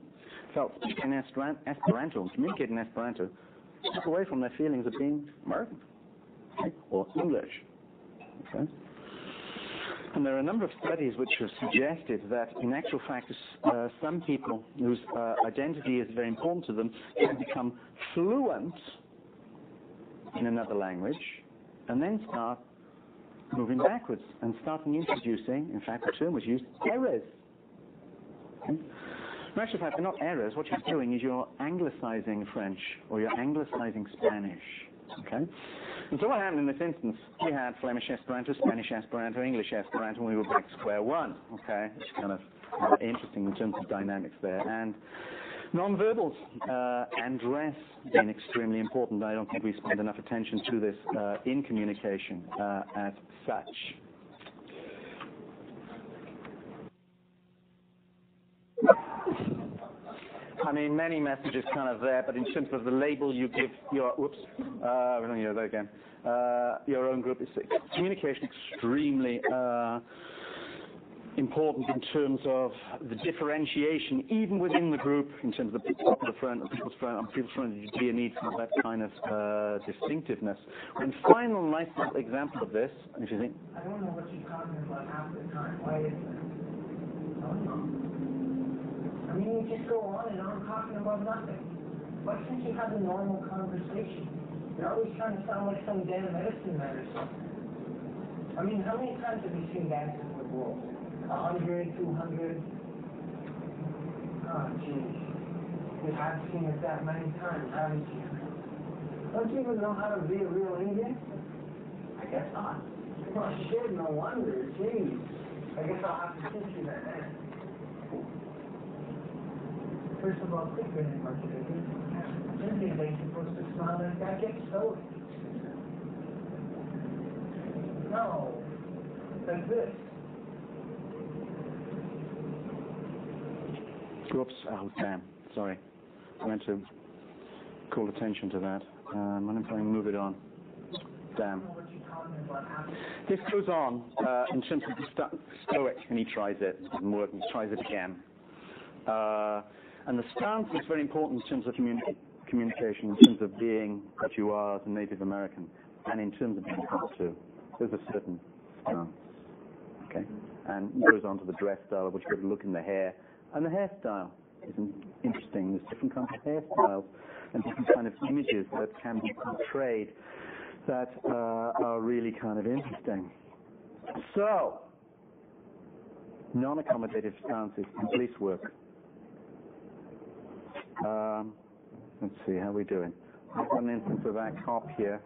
felt speaking Esperanto and communicating Esperanto took away from their feelings of being American, okay? Or English, okay? And there are a number of studies which have suggested that, in actual fact, some people whose identity is very important to them can become fluent in another language and then start moving backwards and starting introducing, in fact, the term was used, errors. Okay? In actual fact, they're not errors. What you're doing is you're anglicizing French or you're anglicizing Spanish. Okay? And so what happened in this instance? We had Flemish Esperanto, Spanish Esperanto, English Esperanto, and we were back to square one. Okay? It's kind of interesting in terms of dynamics there. And nonverbals and dress being extremely important. I don't think we spend enough attention to this in communication as such. I mean, many messages kind of there, but in terms of the label you give your, your own group, is communication extremely important in terms of the differentiation, even within the group, in terms of the popular front, people's front, you do need that kind of distinctiveness. And final nice little example of this, if you think. I don't know what you're talking about half the time. Why is it? I don't know. I mean, you just go on and on talking about nothing. Why can't you have a normal conversation? You're always trying to sound like some damn medicine man or something. I mean, how many times have you seen Dances with Wolves? 100, 200? Oh, jeez. You have seen it that many times, haven't you? Don't you even know how to be a real Indian? I guess not. Well, shit, no wonder. Jeez. I guess I'll have to teach you that then. First of all, quit grinning, Marky. Indian ain't supposed to smile like that. Get soaked. No. Like this. Oops, oh damn, sorry. I meant to call attention to that. I'm going to move it on. Damn. This goes on in terms of the stoic, and he tries it. It doesn't work, and he tries it again. And the stance is very important in terms of communication, in terms of being what you are as a Native American, and in terms of being talked to. There's a certain stance. Okay? And it goes on to the dress style, which you could look in the hair. And the hairstyle is interesting. There's different kinds of hairstyles and different kind of images that can be portrayed that are really kind of interesting. So, non-accommodative stances in police work. Let's see, how are we doing? I've got an instance of that cop here.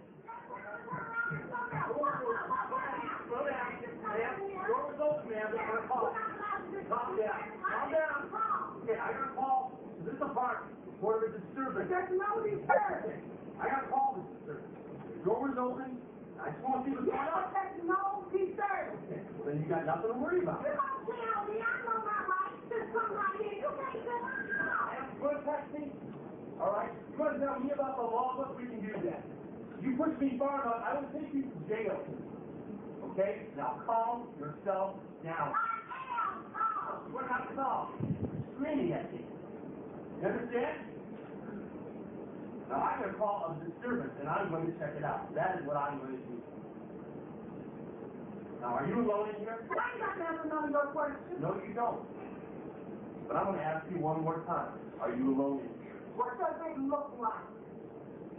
Calm down. Okay, I got a call. This is a park. Report of a disturbance. There's no disturbance. I got a call this disturbance. The door was open. I just want to see what's going on. There's no disturbance. Okay, well then you got nothing to worry about. You don't tell me. I know my rights. Just come right here. You can't do it. You want to touch me? All right. You want to tell me about the law? Look, we can do that. You push me far enough, I will take you to jail. Okay? Now calm yourself down. We're not calm. Screaming at me. You understand? Now I'm going to call a disturbance and I'm going to check it out. That is what I'm going to do. Now are you alone in here? I got to know your question. No, you don't. But I'm going to ask you one more time. Are you alone in here? What does it look like?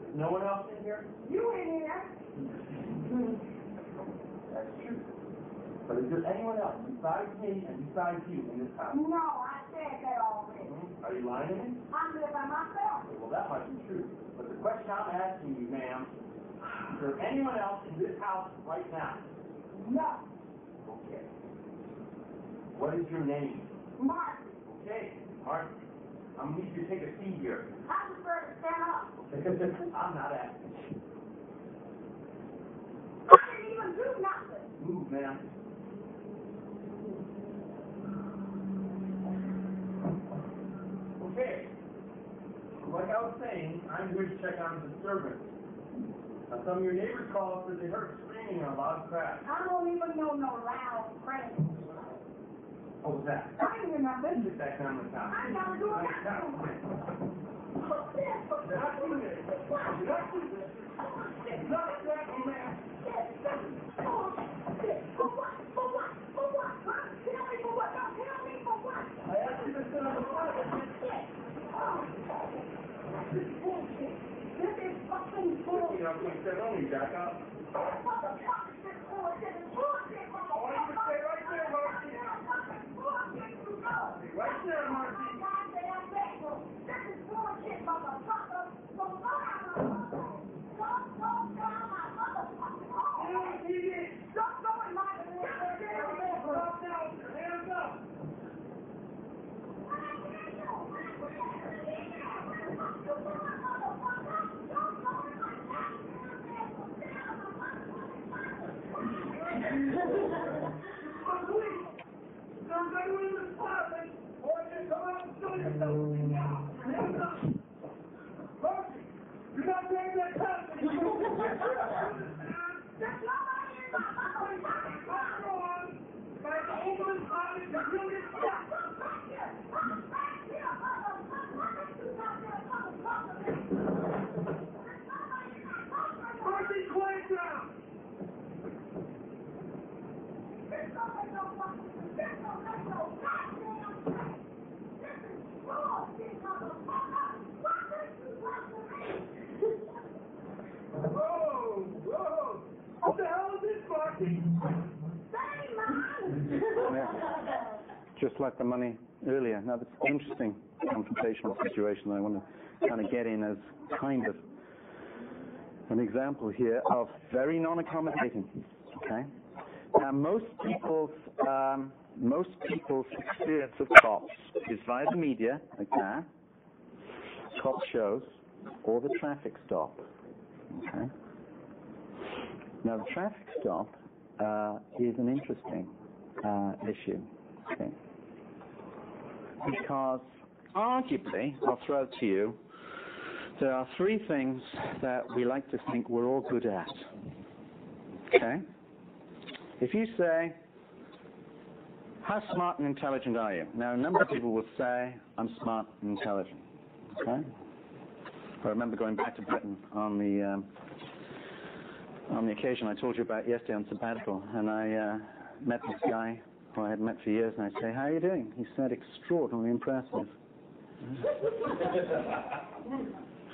There's no one else in here? You in here. That's true. But is there anyone else besides me and besides you in this house? No, I said that already. Are you lying to me? I'm here by myself. Well, that might be true. But the question I'm asking you, ma'am, is there anyone else in this house right now? No. Okay. What is your name? Marty. Okay, Marty. I'm going to need you to take a seat here. I prefer to stand up. I'm not asking you. I didn't even do nothing. Move, ma'am. Okay. Like I was saying, I'm here to check on the disturbance. Now, some of your neighbors called and said they heard screaming and a loud crash. I don't even know no loud screaming. What was that? I didn't hear nothing. Get that camera down. I never do that. Did I do this? Did I do this? Not exactly, man. For what? For what? For what? Huh? Tell me for what? Don't tell me for what? I asked you to sit on the front of it. This is bullshit. This is fucking bullshit. You know, please let me back up. What the fuck is this bullshit? It's bullshit. I want you to stay right there, Marcy. Right there, Marcy. I'm going to win this department, or you come out and show yourself. Hands up. Percy, you're not taking that test. There's nobody in my house. Go on. If I open this body, you'll get shot. Percy, quiet down. Whoa, whoa. What the hell is this, Marky? Yeah. Just like the money earlier. Now, that's an interesting confrontational situation that I want to kind of get in as kind of an example here of very non-accommodating. Okay. Now, most people's experience of cops is via the media, like that, cop shows, or the traffic stop. Okay. Now, the traffic stop is an interesting issue. Okay. Because arguably, I'll throw it to you, there are three things that we like to think we're all good at. Okay? If you say, how smart and intelligent are you? Now, a number of people will say, I'm smart and intelligent. Okay? I remember going back to Britain on the occasion I told you about yesterday on sabbatical, and I met this guy who I had met for years, and I say, how are you doing? He said, extraordinarily impressive.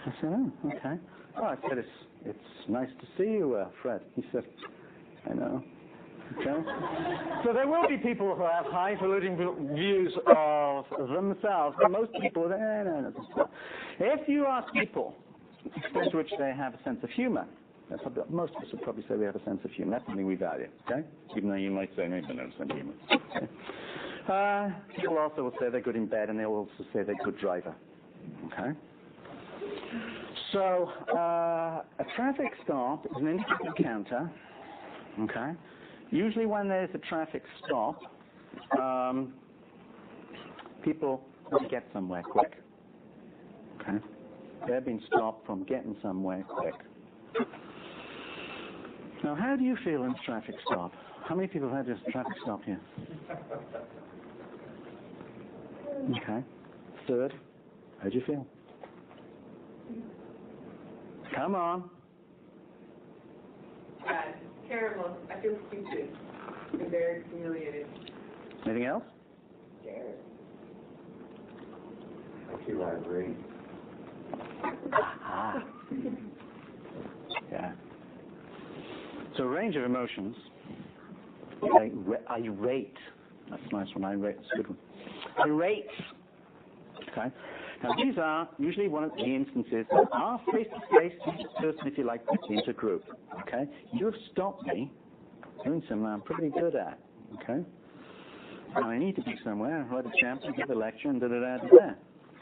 I said, oh, okay. Oh, I said, it's nice to see you, Fred. He said, I know. Okay. So there will be people who have highfalutin views of themselves, but most people, no. If you ask people the extent to which they have a sense of humor, most of us would probably say we have a sense of humor. That's something we value, okay? Even though you might say, no, you don't have a sense of humor. Okay. People also will say they're good in bed, and they'll also say they're a good driver, okay? So a traffic stop is an instant encounter, okay? Usually when there's a traffic stop, people want to get somewhere quick, okay? They're being stopped from getting somewhere quick. Now, how do you feel in a traffic stop? How many people have had this traffic stop here? Okay. Third, how do you feel? Come on. Terrible. I feel stupid. I'm very humiliated. Anything else? Scared. I feel irate. Ah. Yeah. So a range of emotions. Irate. That's a nice one. Irate. That's a good one. Irate. Okay. Now these are usually one of the instances that are face-to-face, person, if you like, the intergroup. Okay. You have stopped me doing something I'm pretty good at. Okay. Now I need to be somewhere, write a chapter, give a lecture, and da-da-da-da-da.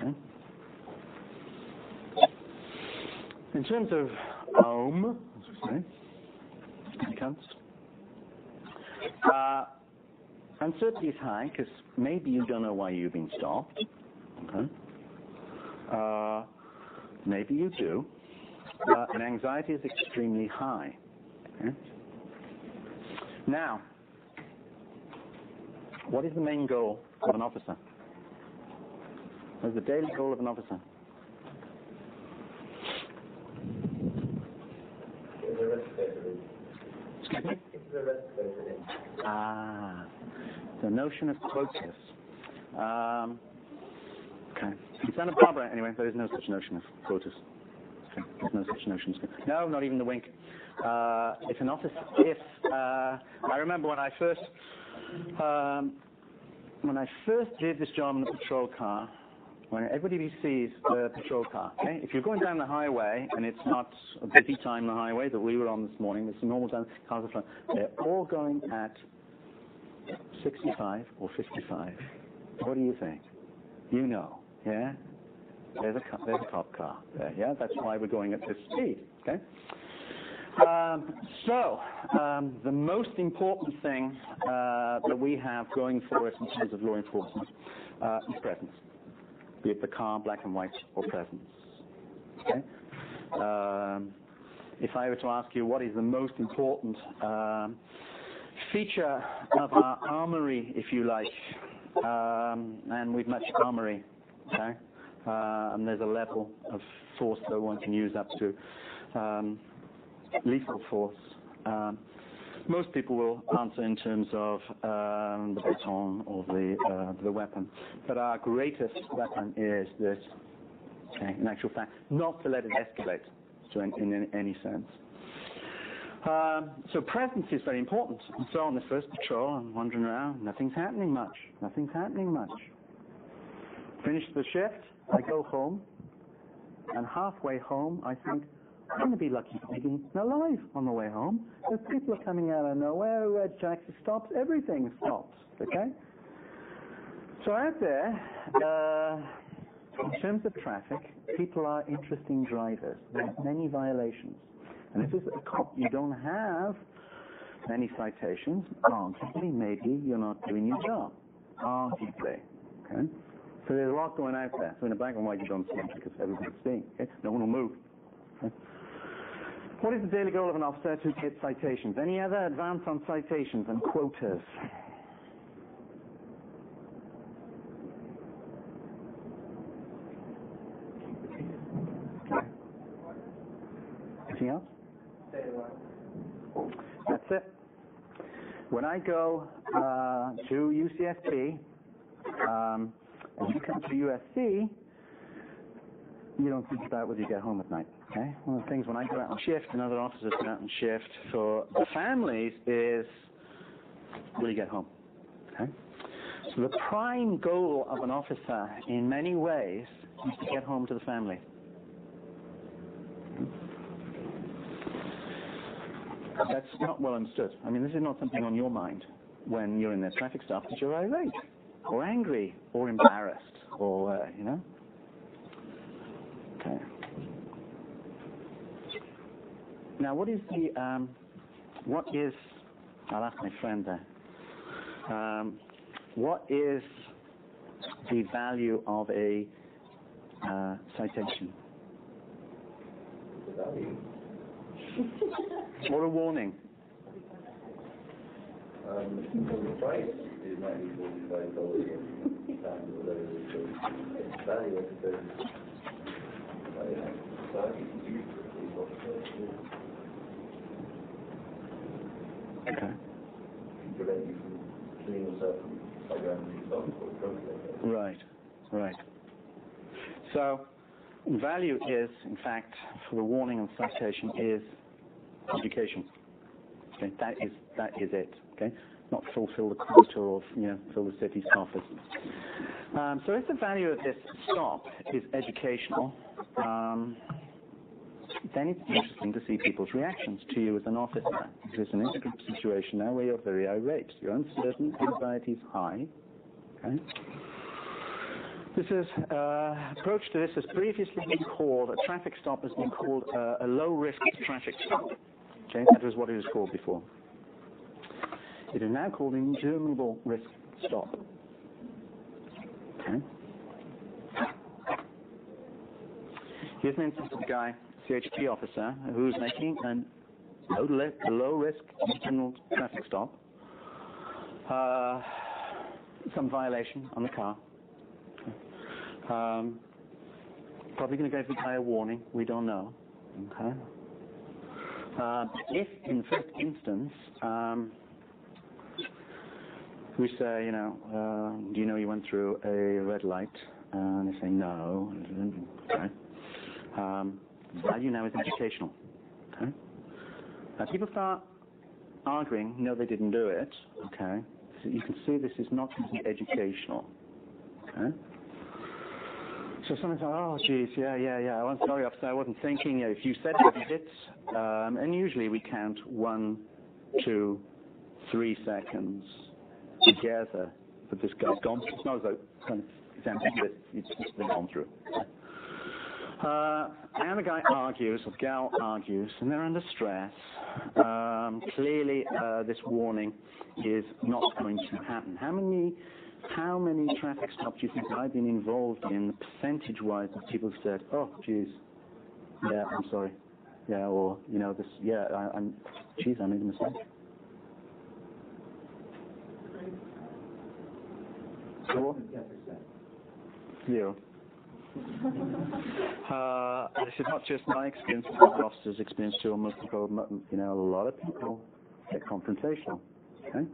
Okay. In terms of home, as we say, it comes. Uncertainty is high because maybe you don't know why you've been stopped. Okay. Maybe you do. And anxiety is extremely high. Okay. Now, what is the main goal of an officer? What is the daily goal of an officer? The notion of quotas. Okay. In Santa Barbara, anyway, there is no such notion of quotas. Okay. There's no such notion. No, not even the wink. If an officer, I remember when I first did this job in the patrol car, when everybody sees the patrol car, okay? If you're going down the highway and it's not a busy time on the highway that we were on this morning, it's a normal time, cars are front, they're all going at 65 or 55. What do you think? You know, yeah? There's a cop car there, yeah? That's why we're going at this speed, okay? The most important thing that we have going for us in terms of law enforcement is presence, be it the car, black and white, or presence. Okay? If I were to ask you what is the most important feature of our armory, if you like, and we've much armory, okay? And there's a level of force that one can use up to lethal force. Most people will answer in terms of the baton or the weapon, but our greatest weapon is this. Okay, in actual fact, not to let it escalate in any sense. So presence is very important. And so on the first patrol, I'm wandering around, nothing's happening much. Finish the shift, I go home, and halfway home, I think, I'm going to be lucky to be alive on the way home. There's people are coming out of nowhere, red taxi stops, everything stops, okay? So out there, in terms of traffic, people are interesting drivers. There's many violations. And if it's a cop, you don't have many citations. Arguably, maybe you're not doing your job. Arguably, okay? So there's a lot going out there. So in a black and white, you don't see it because everybody's seeing. Okay? No one will move. Okay? What is the daily goal of an officer? To get citations. Any other advance on citations and quotas? Okay. Anything else? That's it. When I go to UCSB, and you come to USC, you don't think about whether you get home at night. Okay? One of the things when I go out on shift and other officers go out on shift for the families is, will you get home? Okay? So the prime goal of an officer in many ways is to get home to the family. That's not well understood. I mean, this is not something on your mind when you're in the traffic stop, that you're irate or angry or embarrassed or, you know. Okay. Now, what is, I'll ask my friend there, what is the value of a citation? The value? Or a warning? The price is $45 and whatever the value of the okay. Prevent you from killing yourself by going to the doctor or Right. So, value is, in fact, for the warning and citation is education. Okay, that is it. Okay, not fulfill the quota or fill the city's coffers. So if the value of this stop is educational, then it's interesting to see people's reactions to you as an officer. This is an intergroup situation now where you're very irate. You're uncertain, anxiety is high. Okay. This is approach to this has previously been called, a traffic stop has been called a low-risk traffic stop. Okay, that was what it was called before. It is now called an interminable risk stop. Okay. Here's an instance of a guy, CHP officer, who's making a low-risk internal traffic stop. Some violation on the car. Probably going to give the guy a warning. We don't know. Okay. If in the first instance we say, do you know you went through a red light? And they say no. Okay. Value now is educational. Okay. Now people start arguing, no, they didn't do it. Okay. So you can see this is not completely educational. Okay. So someone says, oh, geez, yeah, I'm sorry, officer, I wasn't thinking. If you said I did it, and usually we count 1, 2, 3 seconds together, but this guy's gone. It's not as though it's ambiguous, it's just been gone through. And the guy argues, or the gal argues, and they're under stress. Clearly, this warning is not going to happen. How many traffic stops do you think I've been involved in, percentage-wise, of people who said, "Oh, geez, yeah, I'm sorry, yeah," or this, yeah, geez, I made a mistake. Zero. This is not just my experience, but the officer's experience too. Most people, a lot of people get confrontational. Okay.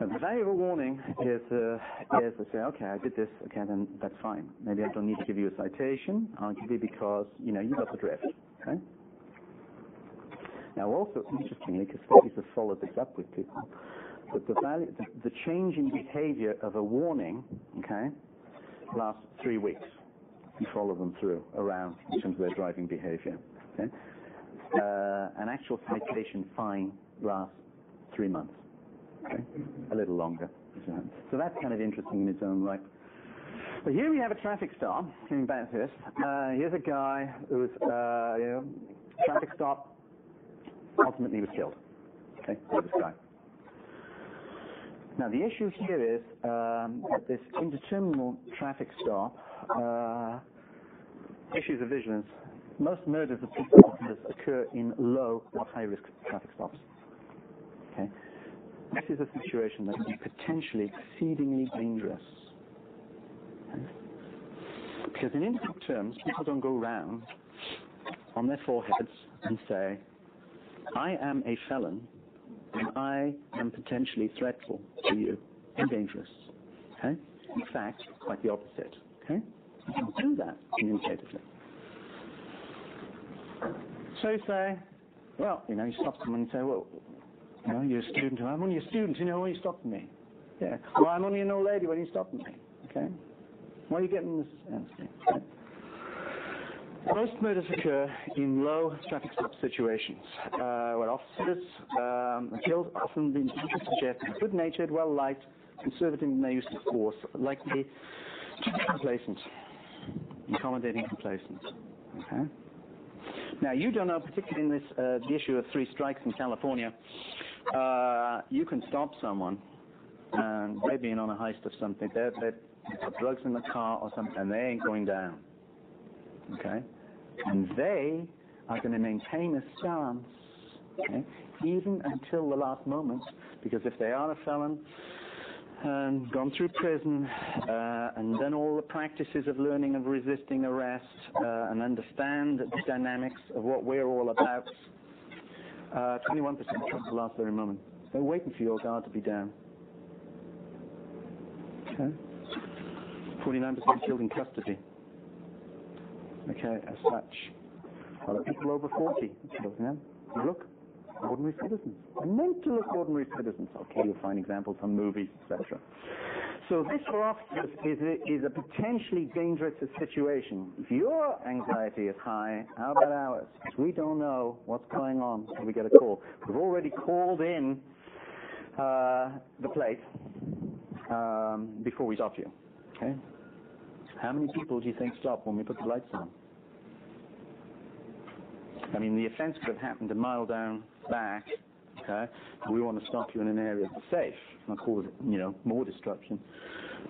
And the value of a warning is to say, okay, I did this. Okay, then that's fine. Maybe I don't need to give you a citation. I'll give you because you got the drift. Okay. Now, also interestingly, because studies have followed this up with people, but the change in behavior of a warning, okay, lasts 3 weeks. You follow them through around in terms of their driving behavior. Okay? An actual citation fine lasts 3 months. Okay? A little longer. So that's kind of interesting in its own right. But here we have a traffic stop. Coming back to this, here's a guy who's traffic stop. Ultimately, was killed. Okay, this guy. Now, the issue here is that this indeterminate traffic stop, issues of vigilance, most murders of police officers occur in low or high-risk traffic stops. Okay? This is a situation that can be potentially exceedingly dangerous. Okay? Because in Intergroup terms, people don't go round on their foreheads and say, "I am a felon, and I am potentially threatful to you and dangerous." Okay? In fact, quite the opposite. Okay? You can do that communicatively. So you say, well, you stop someone and say, well, you're a student. I'm only a student. Why are you stopping me? Yeah. Well, I'm only an old lady. Why are you stopping me? Okay? Why are you getting this answer? Okay? Most murders occur in low traffic stop situations, where officers are killed, often the intention suggests good-natured, well-liked, conservative in their use of force, likely to be complacent, accommodating complacent. Okay? Now, you don't know, particularly in this the issue of 3 strikes in California, you can stop someone, and they've been on a heist of something. They've got drugs in the car or something, and they ain't going down. Okay? And they are going to maintain a stance, okay, even until the last moment, because if they are a felon and gone through prison and done all the practices of learning of resisting arrest and understand the dynamics of what we're all about, 21% chance the last very moment. They're waiting for your guard to be down. Okay? 49% killed in custody. Okay, as such. Other people over 40 killed, look, ordinary citizens. They're meant to look ordinary citizens. Okay, you'll find examples on movies, etc. So this for officers is a potentially dangerous situation. If your anxiety is high, how about ours? Because we don't know what's going on until we get a call. We've already called in the plate before we stop you. Okay? How many people do you think stop when we put the lights on? I mean, the offense could have happened a mile down back, okay? We want to stop you in an area that's safe, not cause, more disruption.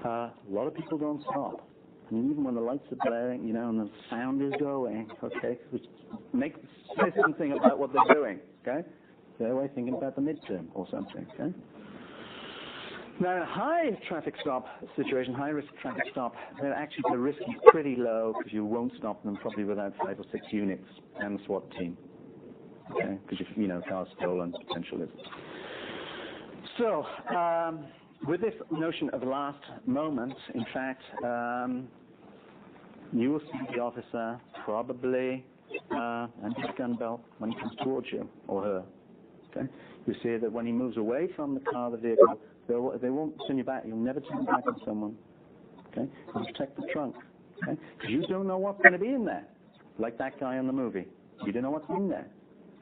A lot of people don't stop. I mean, even when the lights are blaring, and the sound is going, okay? Which say something about what they're doing, okay? They're away thinking about the midterm or something, okay? Now, in a high traffic stop situation, high risk traffic stop, actually the risk is pretty low because you won't stop them probably without 5 or 6 units and the SWAT team. Okay, because cars stolen, potential is. So, with this notion of last moment, in fact, you will see the officer probably and his gun belt when he comes towards you or her. Okay, you see that when he moves away from the car, the vehicle. They won't turn you back. You'll never turn back on someone. Okay? You'll protect the trunk. Okay? Because you don't know what's going to be in there. Like that guy in the movie. You don't know what's in there.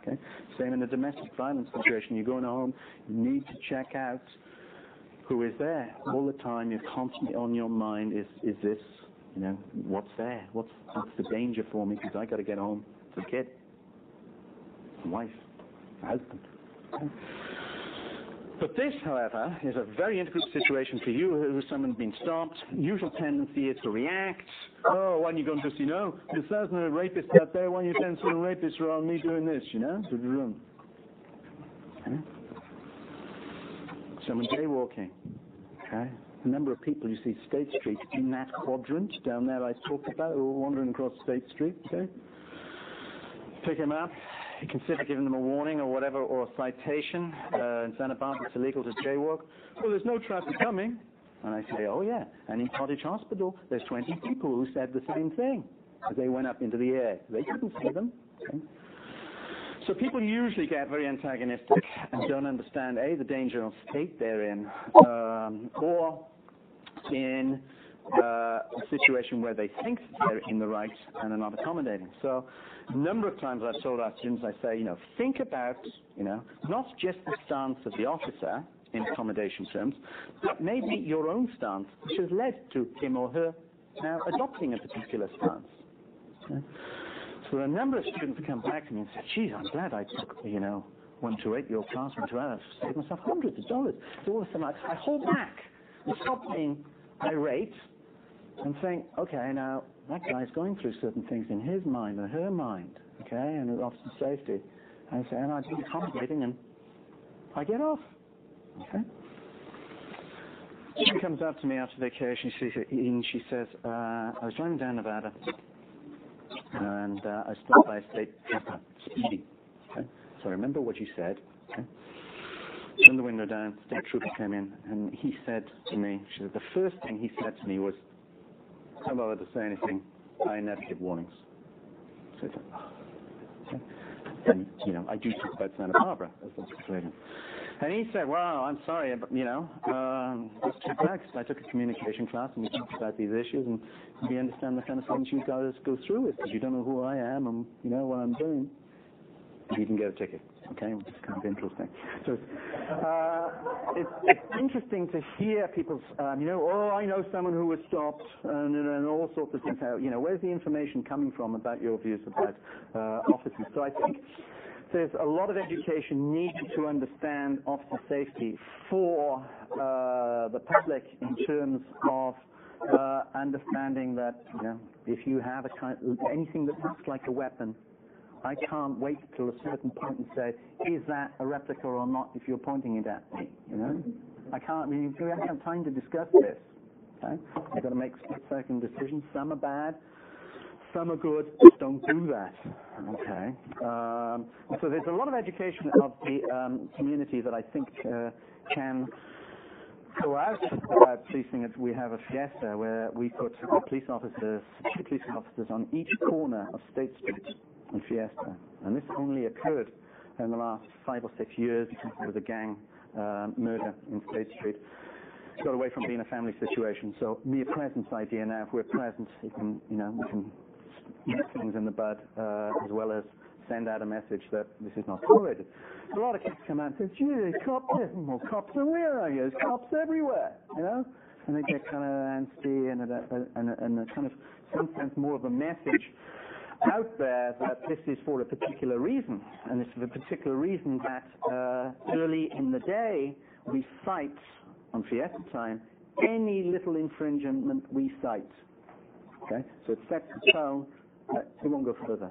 Okay? Same in a domestic violence situation. You go in a home, you need to check out who is there. All the time, you're constantly on your mind, is this You know, what's there? What's the danger for me? Because I got to get home to the kid, wife, husband. But this, however, is a very intergroup situation for you who someone's been stopped. Usual tendency is to react. Oh, why don't you go and just, you know, there's thousands of rapists out there, why don't you send some rapists around me doing this, you know? Someone jaywalking, okay? The number of people you see State Street in that quadrant down there I talked about, who are wandering across State Street, okay? Pick him up. You consider giving them a warning or whatever, or a citation. In Santa Barbara, it's illegal to jaywalk. Well, there's no traffic coming. And I say, oh yeah. And in Cottage Hospital, there's 20 people who said the same thing as they went up into the air. They couldn't see them. Okay? So people usually get very antagonistic and don't understand, A, the danger of state they're in, or in a situation where they think they're in the right and are not accommodating. So a number of times I've told our students, I say, you know, think about, you know, not just the stance of the officer in accommodation terms, but maybe your own stance, which has led to him or her now adopting a particular stance. Okay? So a number of students come back to me and say, geez, I'm glad I took, you know, 128 your class, 128, I've saved myself hundreds of dollars. So all of a sudden I hold back and stop being irate and think, okay, now that guy's going through certain things in his mind or her mind, okay, and it officer safety. And I say, and I do accommodating, and I get off, okay. She comes up to me after vacation, and she says, I was driving down Nevada, and I stopped by a state trooper, speeding, okay. So I remember what you said, okay. Turned the window down, state trooper came in, and he said to me, she said, the first thing he said to me was, don't bother to say anything, I never give warnings. So it's like, oh, okay. And, you know, I do talk about Santa Barbara as the situation. And he said, well, I'm sorry, but, you know, that's too bad, because I took a communication class and we talked about these issues, and we understand the kind of things you guys go through with, because you don't know who I am and, you know, what I'm doing. You can get a ticket, okay, which is kind of interesting. So it's interesting to hear people's, you know, oh, I know someone who was stopped, and all sorts of things. You know, where's the information coming from about your views about officers? So I think there's a lot of education needed to understand officer safety for the public in terms of understanding that, you know, if you have anything that looks like a weapon, I can't wait till a certain point and say, is that a replica or not if you're pointing it at me, you know? I can't, we haven't had time to discuss this, okay? You've got to make split-second decisions. Some are bad, some are good, just don't do that, okay? So there's a lot of education of the community that I think can go out about policing. We have a fiesta where we put police officers, 2 police officers on each corner of State Street and Fiesta, and this only occurred in the last 5 or 6 years because there was a gang murder in State Street. It got away from being a family situation. So mere presence idea now. If we're present, we can nip things in the bud as well as send out a message that this is not tolerated. A lot of kids come out and say, "Gee, cops, there's more cops than where I is. Cops everywhere," you know, and they get kind of antsy and a kind of some sense more of a message out there that this is for a particular reason, and this is a particular reason that early in the day we cite on Fiesta time any little infringement we cite. Okay, so it sets the tone that it won't go further.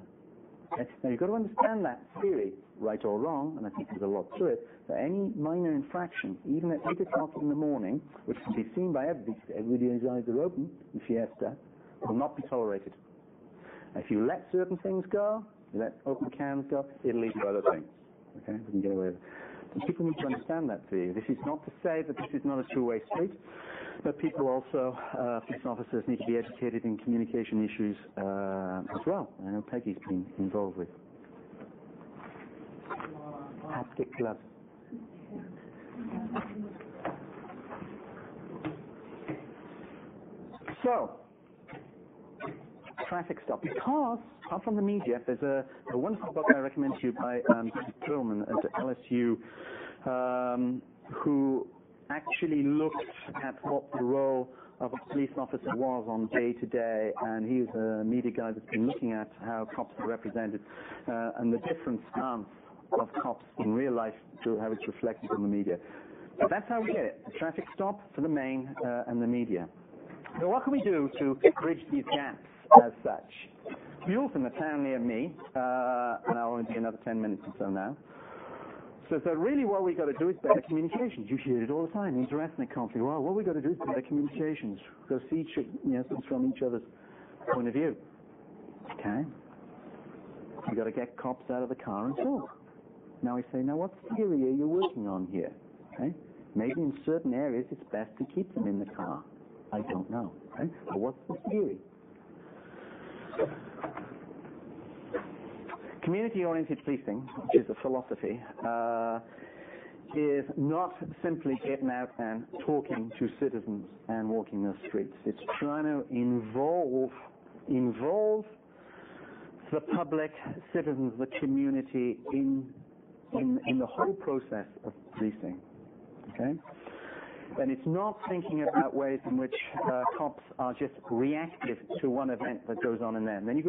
Okay? Now you've got to understand that theory, right or wrong, and I think there's a lot to it, that any minor infraction, even at 8 o'clock in the morning, which can be seen by everybody's eyes are open in Fiesta, will not be tolerated. If you let certain things go, you let open cans go, it'll lead to other things. Okay, we can get away with it. And people need to understand that theory. This is not to say that this is not a two-way street, but people also, police officers, need to be educated in communication issues as well. I know Peggy's been involved with. Haptic gloves. So, traffic stop. Because, apart from the media, there's a wonderful book I recommend to you by Tillman at LSU, who actually looked at what the role of a police officer was on day to day, and he's a media guy that's been looking at how cops are represented and the different stance of cops in real life to how it's reflected in the media. So that's how we get it. A traffic stop for the main and the media. So what can we do to bridge these gaps as such? Giles in the town near me, and I'll only be another 10 minutes or so now, says that really what we got to do is better communications. You hear it all the time, interesting conflict. Well, what we got to do is better communications. We've got to see things from each other's point of view. Okay? We got to get cops out of the car and talk. Now we say, now what theory are you working on here? Okay? Maybe in certain areas it's best to keep them in the car. I don't know. Okay? But what's the theory? Community-oriented policing, which is a philosophy, is not simply getting out and talking to citizens and walking the streets. It's trying to involve the public, citizens, the community in the whole process of policing. Okay? And it's not thinking about ways in which cops are just reactive to one event that goes on in them. Then you go